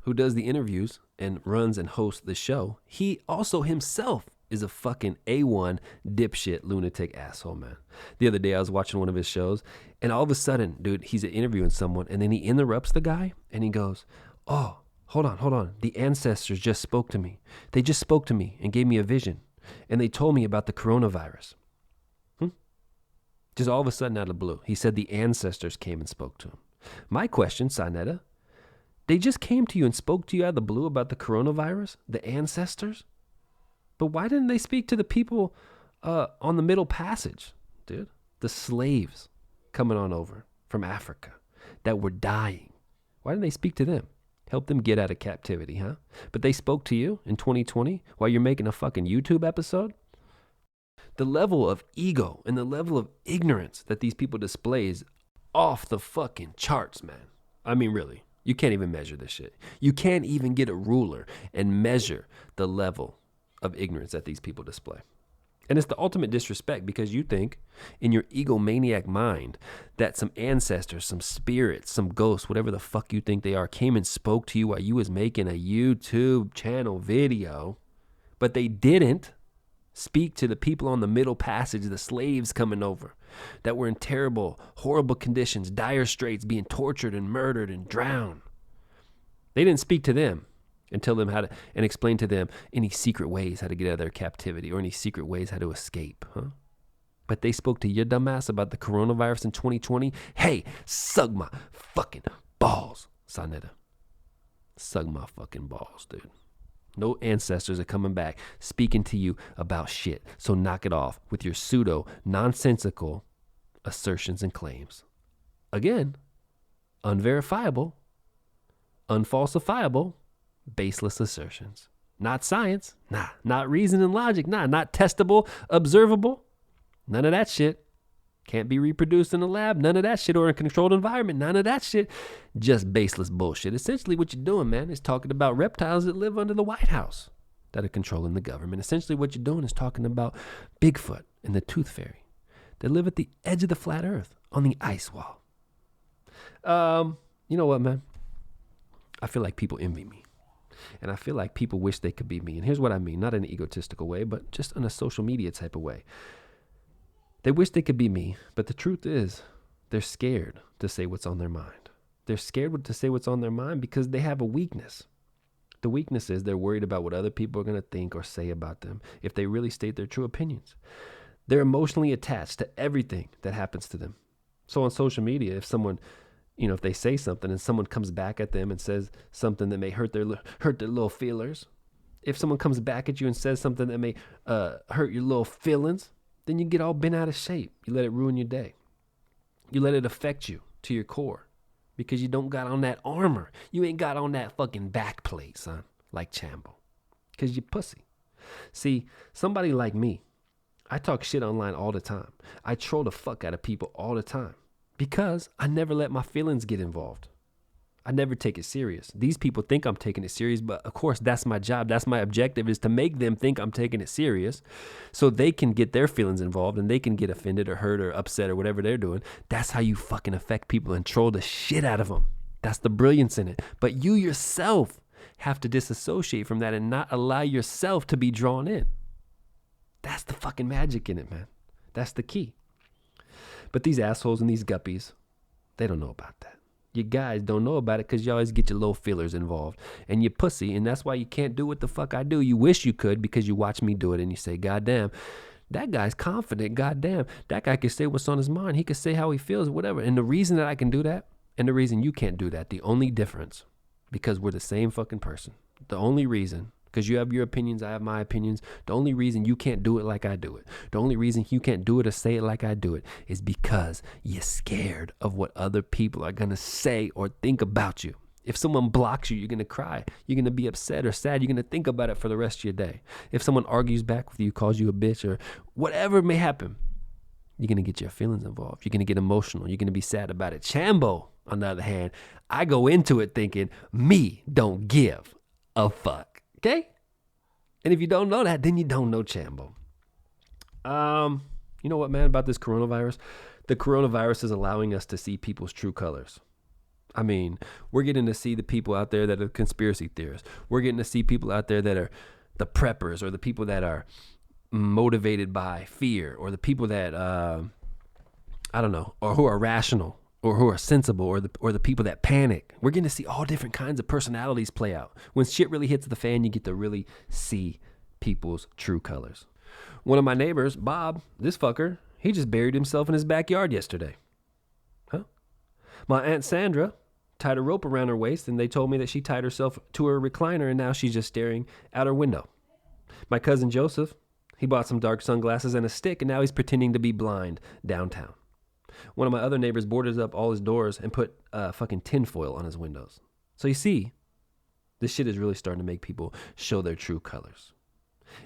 who does the interviews and runs and hosts the show, he also himself is a fucking A1 dipshit lunatic asshole, man. The other day I was watching one of his shows, and all of a sudden, dude, he's interviewing someone, and then he interrupts the guy, and he goes, "Oh, hold on. The ancestors just spoke to me. They just spoke to me and gave me a vision, and they told me about the coronavirus." Just all of a sudden, out of the blue, he said the ancestors came and spoke to him. My question, Sonetta, they just came to you and spoke to you out of the blue about the coronavirus, the ancestors? But why didn't they speak to the people on the Middle Passage, dude? The slaves coming on over from Africa that were dying. Why didn't they speak to them? Help them get out of captivity, huh? But they spoke to you in 2020 while you're making a fucking YouTube episode? The level of ego and the level of ignorance that these people display is off the fucking charts, man. I mean, really. You can't even measure this shit. You can't even get a ruler and measure the level of ignorance that these people display. And it's the ultimate disrespect, because you think in your egomaniac mind that some ancestors, some spirits, some ghosts, whatever the fuck you think they are, came and spoke to you while you was making a YouTube channel video, but they didn't speak to the people on the Middle Passage, the slaves coming over that were in terrible, horrible conditions, dire straits, being tortured and murdered and drowned. They didn't speak to them and tell them how to, and explain to them any secret ways how to get out of their captivity or any secret ways how to escape, huh? But they spoke to your dumbass about the coronavirus in 2020. Hey, suck my fucking balls, Sonetta. Suck my fucking balls, dude. No ancestors are coming back speaking to you about shit. So knock it off with your pseudo nonsensical assertions and claims. Again, unverifiable, unfalsifiable, baseless assertions. Not science. Nah. Not reason and logic. Nah. Not testable, observable. None of that shit. Can't be reproduced in a lab. None of that shit. Or in a controlled environment. None of that shit. Just baseless bullshit. Essentially what you're doing, man, is talking about reptiles that live under the White House that are controlling the government. Essentially what you're doing is talking about Bigfoot and the Tooth Fairy that live at the edge of the flat earth on the ice wall. You know what, man? I feel like people envy me. And I feel like people wish they could be me. And here's what I mean. Not in an egotistical way, but just in a social media type of way. They wish they could be me, but the truth is they're scared to say what's on their mind. They're scared to say what's on their mind because they have a weakness. The weakness is they're worried about what other people are going to think or say about them if they really state their true opinions. They're emotionally attached to everything that happens to them. So on social media, if someone, if they say something and someone comes back at them and says something that may hurt their little feelers, if someone comes back at you and says something that may hurt your little feelings, then you get all bent out of shape. You let it ruin your day. You let it affect you to your core because you don't got on that armor. You ain't got on that fucking back plate, son, like Chambo, because you pussy. See, somebody like me, I talk shit online all the time. I troll the fuck out of people all the time because I never let my feelings get involved. I never take it serious. These people think I'm taking it serious, but of course that's my job. That's my objective, is to make them think I'm taking it serious so they can get their feelings involved and they can get offended or hurt or upset or whatever they're doing. That's how you fucking affect people and troll the shit out of them. That's the brilliance in it. But you yourself have to disassociate from that and not allow yourself to be drawn in. That's the fucking magic in it, man. That's the key. But these assholes and these guppies, they don't know about that. You guys don't know about it because you always get your little feelers involved. And you pussy, and that's why you can't do what the fuck I do. You wish you could because you watch me do it and you say, God damn, that guy's confident. God damn, that guy can say what's on his mind. He can say how he feels, whatever. And the reason that I can do that and the reason you can't do that, the only difference, because we're the same fucking person. The only reason, because you have your opinions, I have my opinions. The only reason you can't do it like I do it, the only reason you can't do it or say it like I do it is because you're scared of what other people are going to say or think about you. If someone blocks you, you're going to cry. You're going to be upset or sad. You're going to think about it for the rest of your day. If someone argues back with you, calls you a bitch or whatever may happen, you're going to get your feelings involved. You're going to get emotional. You're going to be sad about it. Chambo, on the other hand, I go into it thinking, me don't give a fuck. Okay? And if you don't know that, then you don't know Chambo. You know what, man, about this coronavirus? The coronavirus is allowing us to see people's true colors. I mean, we're getting to see the people out there that are conspiracy theorists. We're getting to see people out there that are the preppers, or the people that are motivated by fear, or the people that, I don't know, or who are rational, or who are sensible, or the people that panic. We're getting to see all different kinds of personalities play out. When shit really hits the fan, you get to really see people's true colors. One of my neighbors, Bob, this fucker, he just buried himself in his backyard yesterday. Huh? My Aunt Sandra tied a rope around her waist, and they told me that she tied herself to her recliner, and now she's just staring out her window. My cousin Joseph, he bought some dark sunglasses and a stick, and now he's pretending to be blind downtown. One of my other neighbors boarded up all his doors and put fucking tinfoil on his windows. So you see, this shit is really starting to make people show their true colors.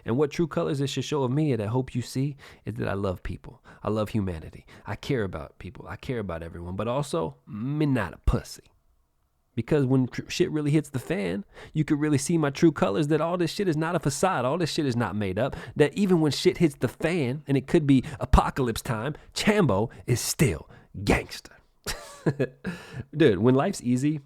And what true colors it should show of me, and I hope you see, is that I love people. I love humanity. I care about people. I care about everyone. But also, me not a pussy. Because when shit really hits the fan, you can really see my true colors, that all this shit is not a facade. All this shit is not made up. That even when shit hits the fan, and it could be apocalypse time, Chambo is still gangster. Dude, when life's easy,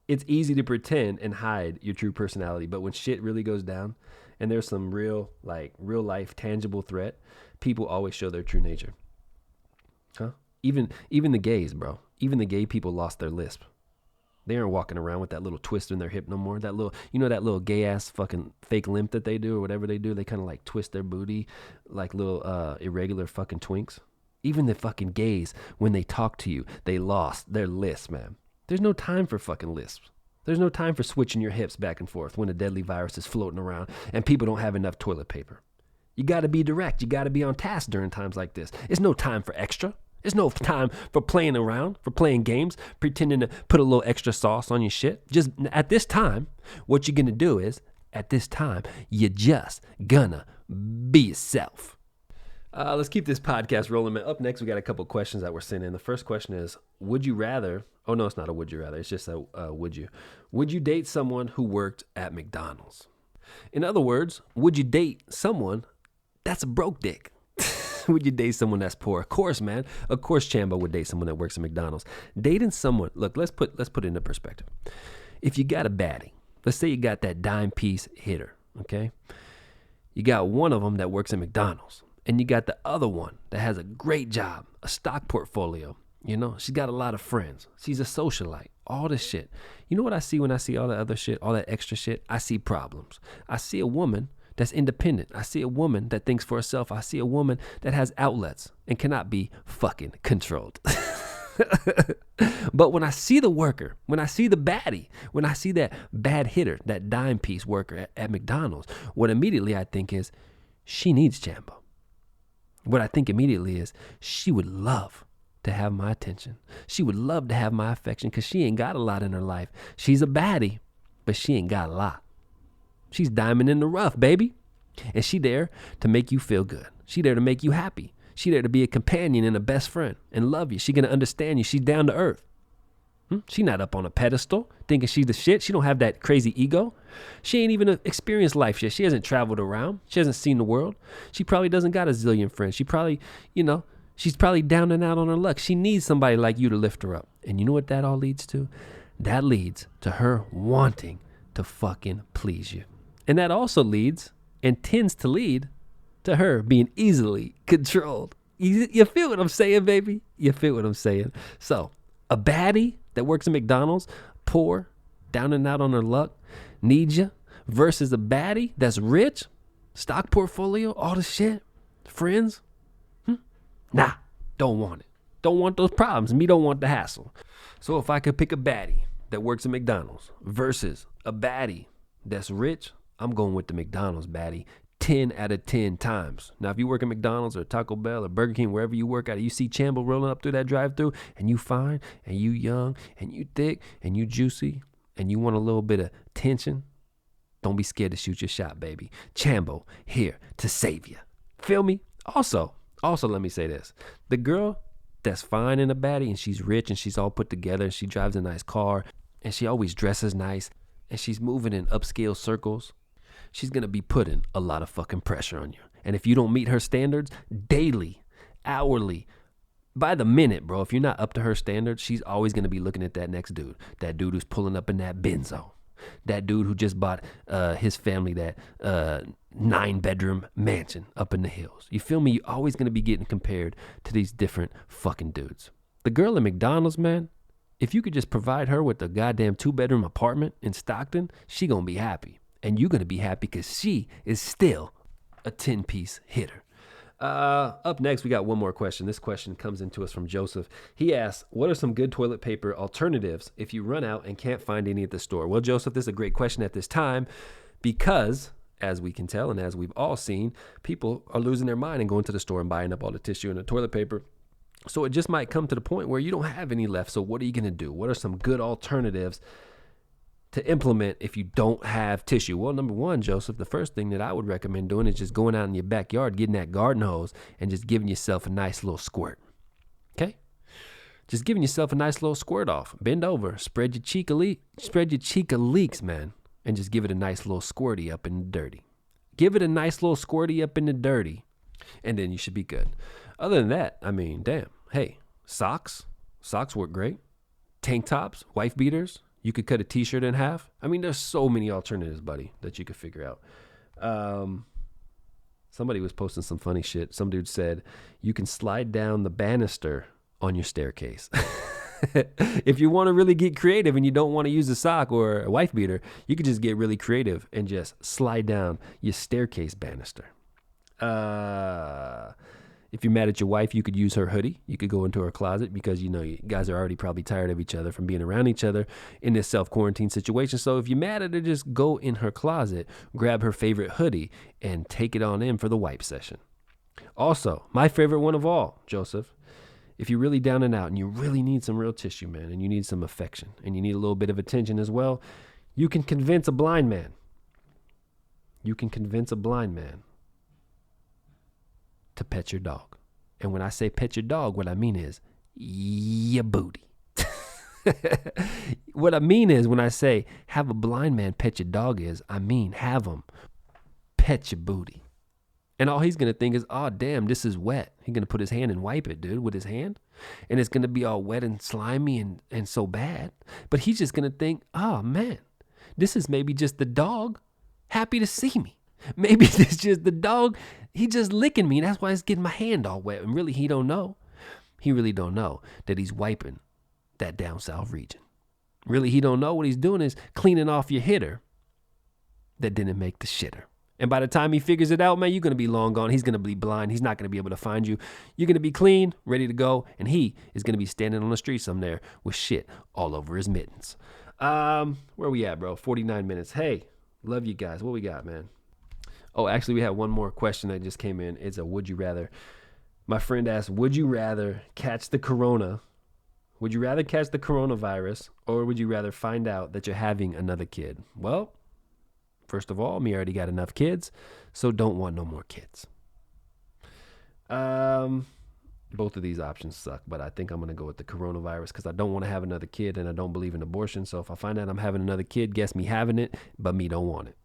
it's easy to pretend and hide your true personality. But when shit really goes down, and there's some real life, tangible threat, people always show their true nature. Huh? Even the gays, bro. Even the gay people lost their lisp. They aren't walking around with that little twist in their hip no more. That little gay ass fucking fake limp that they do, or whatever they do. They kind of like twist their booty like little irregular fucking twinks. Even the fucking gays, when they talk to you, they lost their lisp, man. There's no time for fucking lisps. There's no time for switching your hips back and forth when a deadly virus is floating around and people don't have enough toilet paper. You got to be direct. You got to be on task during times like this. It's no time for extra. There's no time for playing around, for playing games, pretending to put a little extra sauce on your shit. Just at this time, what you're going to do is, at this time, you're just gonna be yourself. Let's keep this podcast rolling, man. Up next, we got a couple questions that were sent in. The first question is, would you rather, oh no, it's not a would you rather, it's just a would you date someone who worked at McDonald's? In other words, would you date someone that's a broke dick? Would you date someone that's poor? Of course, man. Of course, Chambo would date someone that works at McDonald's. Dating someone, look, let's put it into perspective. If you got a baddie, let's say you got that dime piece hitter, okay? You got one of them that works at McDonald's, and you got the other one that has a great job, a stock portfolio. You know, she's got a lot of friends. She's a socialite, all this shit. You know what I see when I see all that other shit, all that extra shit? I see problems. I see a woman that's independent. I see a woman that thinks for herself. I see a woman that has outlets and cannot be fucking controlled. But when I see the worker, when I see the baddie, when I see that bad hitter, that dime piece worker at McDonald's, what immediately I think is, she needs Chambo. What I think immediately is, she would love to have my attention. She would love to have my affection because she ain't got a lot in her life. She's a baddie, but she ain't got a lot. She's diamond in the rough, baby. And she there to make you feel good. She there to make you happy. She there to be a companion and a best friend and love you. She going to understand you. She's down to earth. She not up on a pedestal thinking she's the shit. She don't have that crazy ego. She ain't even experienced life yet. She hasn't traveled around. She hasn't seen the world. She probably doesn't got a zillion friends. She probably, she's probably down and out on her luck. She needs somebody like you to lift her up. And you know what that all leads to? That leads to her wanting to fucking please you. And that also leads and tends to lead to her being easily controlled. You feel what I'm saying, baby? You feel what I'm saying? So, a baddie that works at McDonald's, poor, down and out on her luck, needs you, versus a baddie that's rich, stock portfolio, all the shit, friends. Nah, don't want it. Don't want those problems. Me don't want the hassle. So if I could pick a baddie that works at McDonald's versus a baddie that's rich, I'm going with the McDonald's baddie 10 out of 10 times. Now, if you work at McDonald's or Taco Bell or Burger King, wherever you work at, you see Chambo rolling up through that drive-thru and you fine and you young and you thick and you juicy and you want a little bit of tension, don't be scared to shoot your shot, baby. Chambo here to save you. Feel me? Also, let me say this. The girl that's fine in a baddie and she's rich and she's all put together and she drives a nice car and she always dresses nice and she's moving in upscale circles, she's going to be putting a lot of fucking pressure on you. And if you don't meet her standards daily, hourly, by the minute, bro, if you're not up to her standards, she's always going to be looking at that next dude. That dude who's pulling up in that Benzo. That dude who just bought his family that 9-bedroom mansion up in the hills. You feel me? You're always going to be getting compared to these different fucking dudes. The girl at McDonald's, man, if you could just provide her with a goddamn 2-bedroom apartment in Stockton, she going to be happy. And you're going to be happy because she is still a 10-piece hitter. Up next, we got one more question. This question comes into us from Joseph. He asks, what are some good toilet paper alternatives if you run out and can't find any at the store? Well, Joseph, this is a great question at this time because, as we can tell and as we've all seen, people are losing their mind and going to the store and buying up all the tissue and the toilet paper. So it just might come to the point where you don't have any left. So what are you going to do? What are some good alternatives to implement if you don't have tissue? Well, number one, Joseph, the first thing that I would recommend doing is just going out in your backyard, getting that garden hose and just giving yourself a nice little squirt. Okay? Just giving yourself a nice little squirt off. Bend over, spread your cheek leaks, man, and just give it a nice little squirty up in the dirty. Give it a nice little squirty up in the dirty, and then you should be good. Other than that, I mean, damn. Hey, socks work great. Tank tops, wife beaters. You could cut a t-shirt in half. I mean, there's so many alternatives, buddy, that you could figure out. Somebody was posting some funny shit. Some dude said, you can slide down the banister on your staircase. If you want to really get creative and you don't want to use a sock or a wife beater, you could just get really creative and just slide down your staircase banister. If you're mad at your wife, you could use her hoodie. You could go into her closet because, you guys are already probably tired of each other from being around each other in this self-quarantine situation. So if you're mad at her, just go in her closet, grab her favorite hoodie, and take it on in for the wipe session. Also, my favorite one of all, Joseph, if you're really down and out and you really need some real tissue, man, and you need some affection and you need a little bit of attention as well, you can convince a blind man. To pet your dog. And when I say pet your dog, what I mean is your booty. What I mean is when I say have a blind man pet your dog is, I mean have him pet your booty. And all he's going to think is, oh, damn, this is wet. He's going to put his hand and wipe it, dude, with his hand. And it's going to be all wet and slimy and so bad. But he's just going to think, oh, man, this is maybe just the dog happy to see me. Maybe it's just the dog, he just licking me. And that's why he's getting my hand all wet. And really, he don't know. He really don't know that he's wiping that down south region. Really, he don't know what he's doing is cleaning off your hitter that didn't make the shitter. And by the time he figures it out, man, you're going to be long gone. He's going to be blind. He's not going to be able to find you. You're going to be clean, ready to go. And he is going to be standing on the street somewhere with shit all over his mittens. Where we at, bro? 49 minutes. Hey, love you guys. What we got, man? Oh, actually, we have one more question that just came in. It's a would you rather. My friend asked, would you rather catch the corona? Would you rather catch the coronavirus or would you rather find out that you're having another kid? Well, first of all, me already got enough kids, so don't want no more kids. Both of these options suck, but I think I'm going to go with the coronavirus because I don't want to have another kid and I don't believe in abortion. So if I find out I'm having another kid, guess me having it, but me don't want it.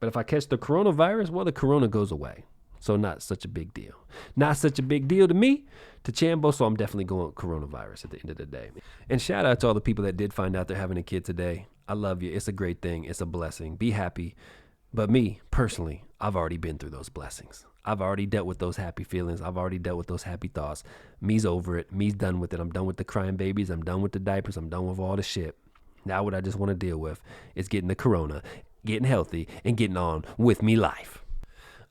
But if I catch the coronavirus, well, the corona goes away. So not such a big deal. Not such a big deal to me, to Chambo, so I'm definitely going coronavirus at the end of the day. And shout out to all the people that did find out they're having a kid today. I love you. It's a great thing. It's a blessing. Be happy. But me, personally, I've already been through those blessings. I've already dealt with those happy feelings. I've already dealt with those happy thoughts. Me's over it. Me's done with it. I'm done with the crying babies. I'm done with the diapers. I'm done with all the shit. Now what I just want to deal with is getting the corona, getting healthy, and getting on with me life.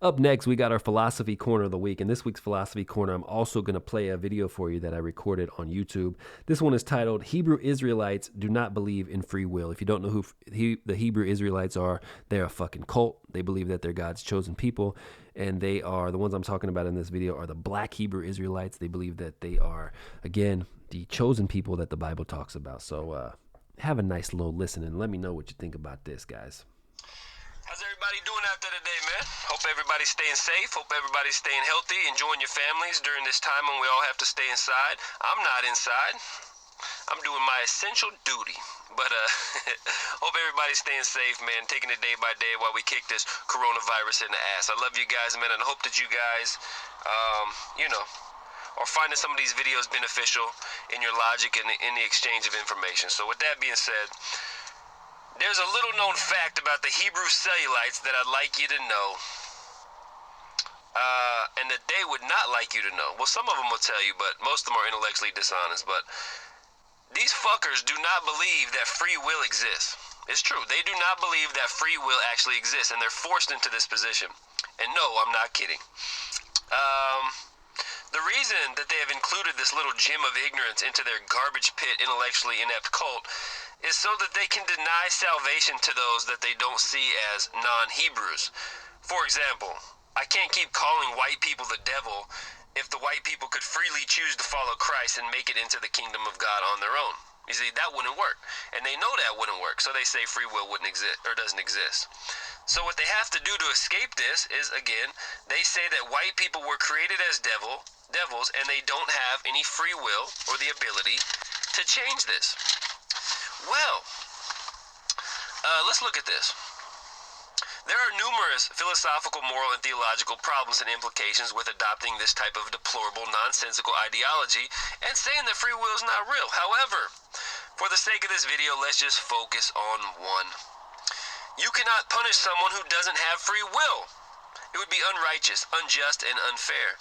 Up next, we got our Philosophy Corner of the Week. In this week's Philosophy Corner, I'm also going to play a video for you that I recorded on YouTube. This one is titled, Hebrew Israelites Do Not Believe in Free Will. If you don't know who the Hebrew Israelites are, they're a fucking cult. They believe that they're God's chosen people. And they are, the ones I'm talking about in this video are the black Hebrew Israelites. They believe that they are, again, the chosen people that the Bible talks about. So have a nice little listen and let me know what you think about this, guys. How's everybody doing out there today, man? Hope everybody's staying safe. Hope everybody's staying healthy, enjoying your families during this time when we all have to stay inside. I'm not inside. I'm doing my essential duty. But hope everybody's staying safe, man, taking it day by day while we kick this coronavirus in the ass. I love you guys, man, and I hope that you guys, are finding some of these videos beneficial in your logic and in the exchange of information. So with that being said, there's a little known fact about the Hebrew Israelites that I'd like you to know, and that they would not like you to know. Well, some of them will tell you, but most of them are intellectually dishonest. But these fuckers do not believe that free will exists. It's true. They do not believe that free will actually exists, and they're forced into this position. And no, I'm not kidding. The reason that they have included this little gem of ignorance into their garbage pit, intellectually inept cult is so that they can deny salvation to those that they don't see as non-Hebrews. For example, I can't keep calling white people the devil if the white people could freely choose to follow Christ and make it into the kingdom of God on their own. You see, that wouldn't work. And they know that wouldn't work, so they say free will wouldn't exist or doesn't exist. So what they have to do to escape this is, again, they say that white people were created as devils and they don't have any free will or the ability to change this. Well, let's look at this. There are numerous philosophical, moral, and theological problems and implications with adopting this type of deplorable, nonsensical ideology and saying that free will is not real. However, for the sake of this video, let's just focus on one. You cannot punish someone who doesn't have free will. It would be unrighteous, unjust, and unfair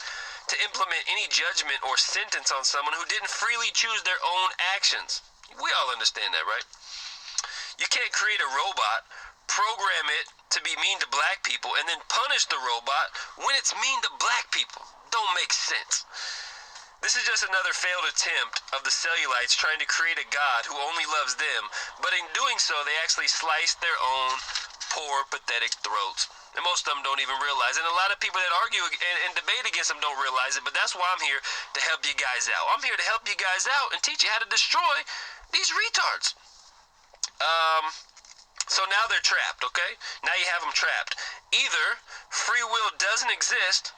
to implement any judgment or sentence on someone who didn't freely choose their own actions. We all understand that, right? You can't create a robot, program it to be mean to black people, and then punish the robot when it's mean to black people. Don't make sense. This is just another failed attempt of the Cellulites trying to create a God who only loves them, but in doing so, they actually slice their own poor, pathetic throats. And most of them don't even realize it. And a lot of people that argue and debate against them don't realize it, but that's why I'm here to help you guys out. I'm here to help you guys out and teach you how to destroy these retards. So now they're trapped, okay? Now you have them trapped. Either free will doesn't exist,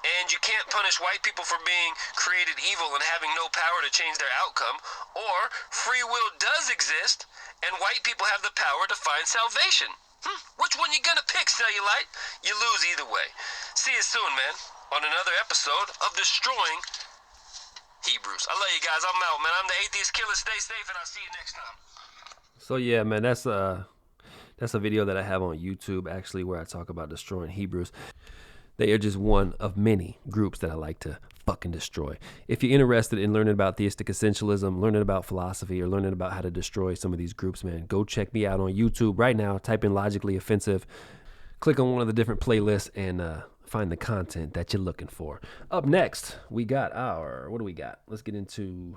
and you can't punish white people for being created evil and having no power to change their outcome, or free will does exist, and white people have the power to find salvation. Which one you gonna pick, Cellulite? You lose either way. See you soon, man, on another episode of Destroying Hebrews. I love you guys. I'm out, man. I'm the Atheist Killer. Stay safe, and I'll see you next time. So yeah, man, that's a video that I have on YouTube, actually, where I talk about destroying Hebrews. They are just one of many groups that I like to fucking destroy. If you're interested in learning about theistic essentialism, learning about philosophy, or learning about how to destroy some of these groups, man, go check me out on YouTube right now. Type in Logically Offensive. Click on one of the different playlists and find the content that you're looking for. Up next, we got what do we got? Let's get into,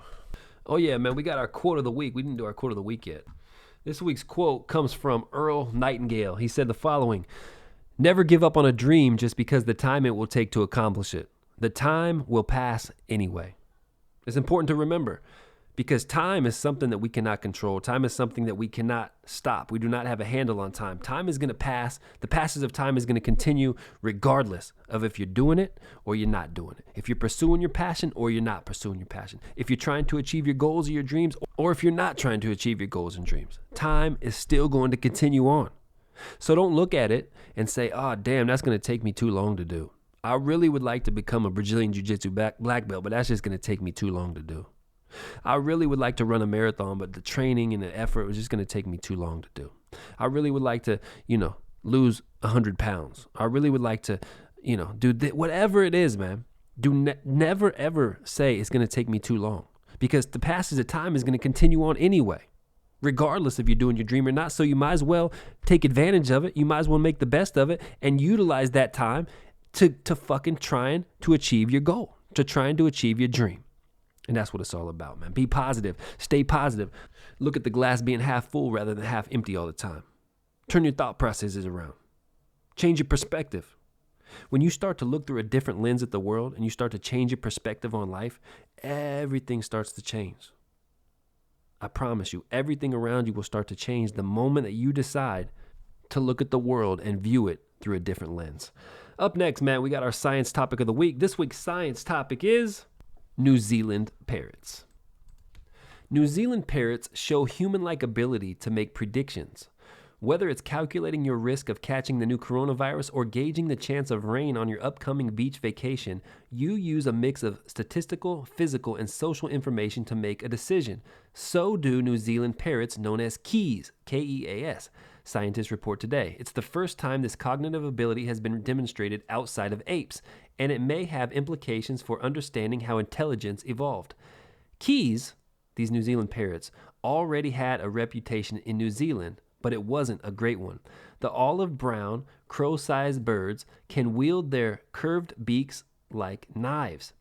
oh yeah, man, we got our quote of the week. We didn't do our quote of the week yet. This week's quote comes from Earl Nightingale. He said the following: "Never give up on a dream just because the time it will take to accomplish it. The time will pass anyway." It's important to remember. Because time is something that we cannot control. Time is something that we cannot stop. We do not have a handle on time. Time is going to pass. The passage of time is going to continue regardless of if you're doing it or you're not doing it. If you're pursuing your passion or you're not pursuing your passion. If you're trying to achieve your goals or your dreams, or if you're not trying to achieve your goals and dreams. Time is still going to continue on. So don't look at it and say, oh, damn, that's going to take me too long to do. I really would like to become a Brazilian Jiu-Jitsu black belt, but that's just going to take me too long to do. I really would like to run a marathon, but the training and the effort was just going to take me too long to do. I really would like to, lose 100 pounds. I really would like to, do whatever it is, man. Never, ever say it's going to take me too long, because the passage of time is going to continue on anyway, regardless if you're doing your dream or not. So you might as well take advantage of it. You might as well make the best of it and utilize that time to fucking trying to achieve your goal, to trying to achieve your dream. And that's what it's all about, man. Be positive. Stay positive. Look at the glass being half full rather than half empty all the time. Turn your thought processes around. Change your perspective. When you start to look through a different lens at the world and you start to change your perspective on life, everything starts to change. I promise you, everything around you will start to change the moment that you decide to look at the world and view it through a different lens. Up next, man, we got our science topic of the week. This week's science topic is New Zealand parrots. New Zealand parrots show human-like ability to make predictions. Whether it's calculating your risk of catching the new coronavirus or gauging the chance of rain on your upcoming beach vacation, you use a mix of statistical, physical, and social information to make a decision. So do New Zealand parrots known as keys, K-E-A-S. Scientists report today. It's the first time this cognitive ability has been demonstrated outside of apes, and it may have implications for understanding how intelligence evolved. Keys, these New Zealand parrots, already had a reputation in New Zealand, but it wasn't a great one. The olive brown, crow-sized birds can wield their curved beaks like knives.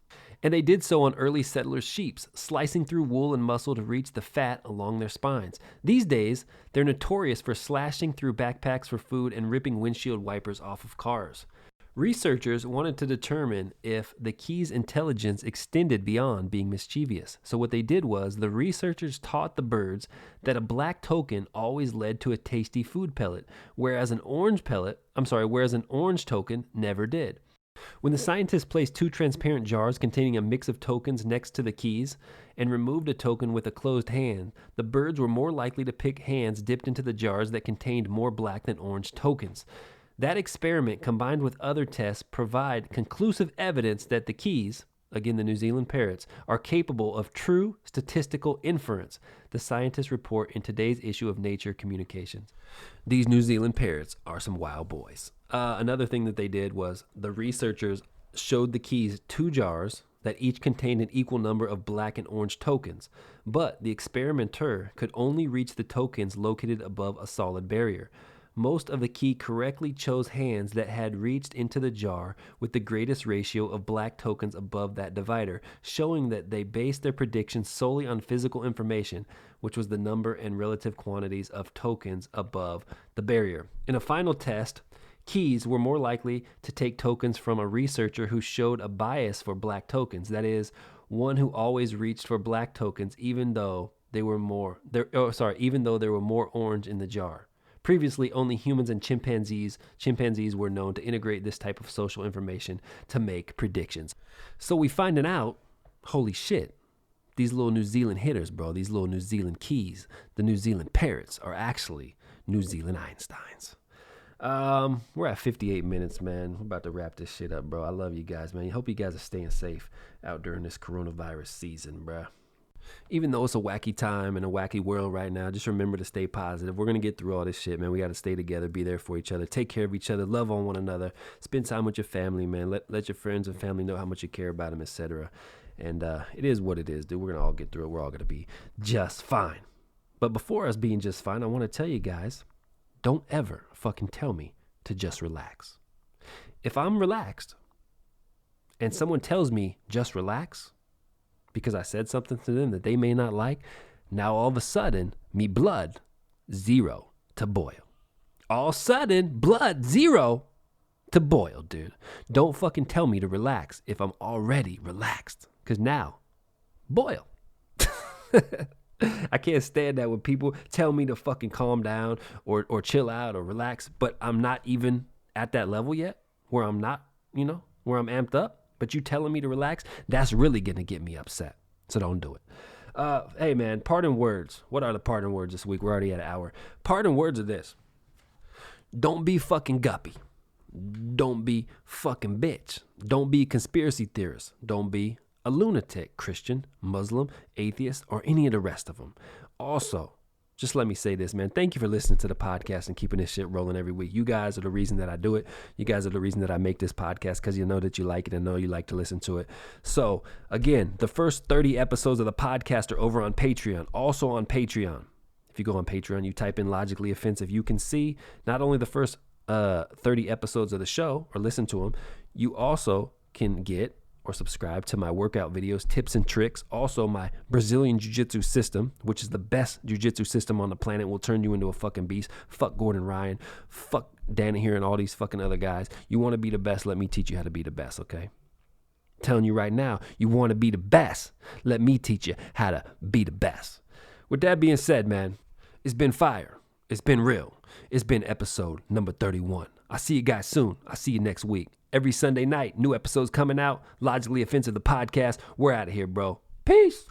And they did so on early settlers' sheep, slicing through wool and muscle to reach the fat along their spines. These days, they're notorious for slashing through backpacks for food and ripping windshield wipers off of cars. Researchers wanted to determine if the key's intelligence extended beyond being mischievous. So what they did was the researchers taught the birds that a black token always led to a tasty food pellet, whereas an orange token never did. When the scientists placed two transparent jars containing a mix of tokens next to the keys and removed a token with a closed hand, the birds were more likely to pick hands dipped into the jars that contained more black than orange tokens. That experiment, combined with other tests, provide conclusive evidence that the keys, again the New Zealand parrots, are capable of true statistical inference, the scientists report in today's issue of Nature Communications. These New Zealand parrots are some wild boys. Another thing that they did was the researchers showed the keys two jars that each contained an equal number of black and orange tokens, but the experimenter could only reach the tokens located above a solid barrier. Most of the key correctly chose hands that had reached into the jar with the greatest ratio of black tokens above that divider, showing that they based their predictions solely on physical information, which was the number and relative quantities of tokens above the barrier. In a final test, keys were more likely to take tokens from a researcher who showed a bias for black tokens, that is, one who always reached for black tokens even though there were more orange in the jar. Previously, only humans and chimpanzees were known to integrate this type of social information to make predictions. So we finding out, holy shit, these little New Zealand hitters, bro, these little New Zealand keys, the New Zealand parrots are actually New Zealand Einsteins. We're at 58 minutes, man. We're about to wrap this shit up, bro. I love you guys, man. I hope you guys are staying safe out during this coronavirus season, bro. Even though it's a wacky time and a wacky world right now, just remember to stay positive. We're going to get through all this shit, man. We got to stay together, be there for each other, take care of each other, love on one another, spend time with your family, man. Let your friends and family know how much you care about them, etc. And it is what it is, dude. We're going to all get through it. We're all going to be just fine. But before us being just fine, I want to tell you guys, don't ever fucking tell me to just relax. If I'm relaxed and someone tells me just relax, because I said something to them that they may not like, now all of a sudden, me blood, 0 to boil. All of a sudden, blood, 0 to boil, dude. Don't fucking tell me to relax if I'm already relaxed, because now, boil. I can't stand that when people tell me to fucking calm down or chill out or relax, but I'm not even at that level yet where I'm not, where I'm amped up. But you telling me to relax, that's really going to get me upset. So don't do it. Hey, man, parting words. What are the parting words this week? We're already at an hour. Parting words are this. Don't be fucking guppy. Don't be fucking bitch. Don't be a conspiracy theorist. Don't be a lunatic, Christian, Muslim, atheist, or any of the rest of them. Also, just let me say this, man. Thank you for listening to the podcast and keeping this shit rolling every week. You guys are the reason that I do it. You guys are the reason that I make this podcast because you know that you like it and know you like to listen to it. So, again, the first 30 episodes of the podcast are over on Patreon. Also on Patreon. If you go on Patreon, you type in Logically Offensive, you can see not only the first 30 episodes of the show or listen to them, you also can get or subscribe to my workout videos, tips and tricks. Also, my Brazilian Jiu-Jitsu system, which is the best Jiu-Jitsu system on the planet, will turn you into a fucking beast. Fuck Gordon Ryan. Fuck Danny here and all these fucking other guys. You want to be the best? Let me teach you how to be the best, okay? I'm telling you right now, you want to be the best? Let me teach you how to be the best. With that being said, man, it's been fire. It's been real. It's been episode number 31. I'll see you guys soon. I'll see you next week. Every Sunday night, new episodes coming out. Logically Offensive, the podcast. We're out of here, bro. Peace.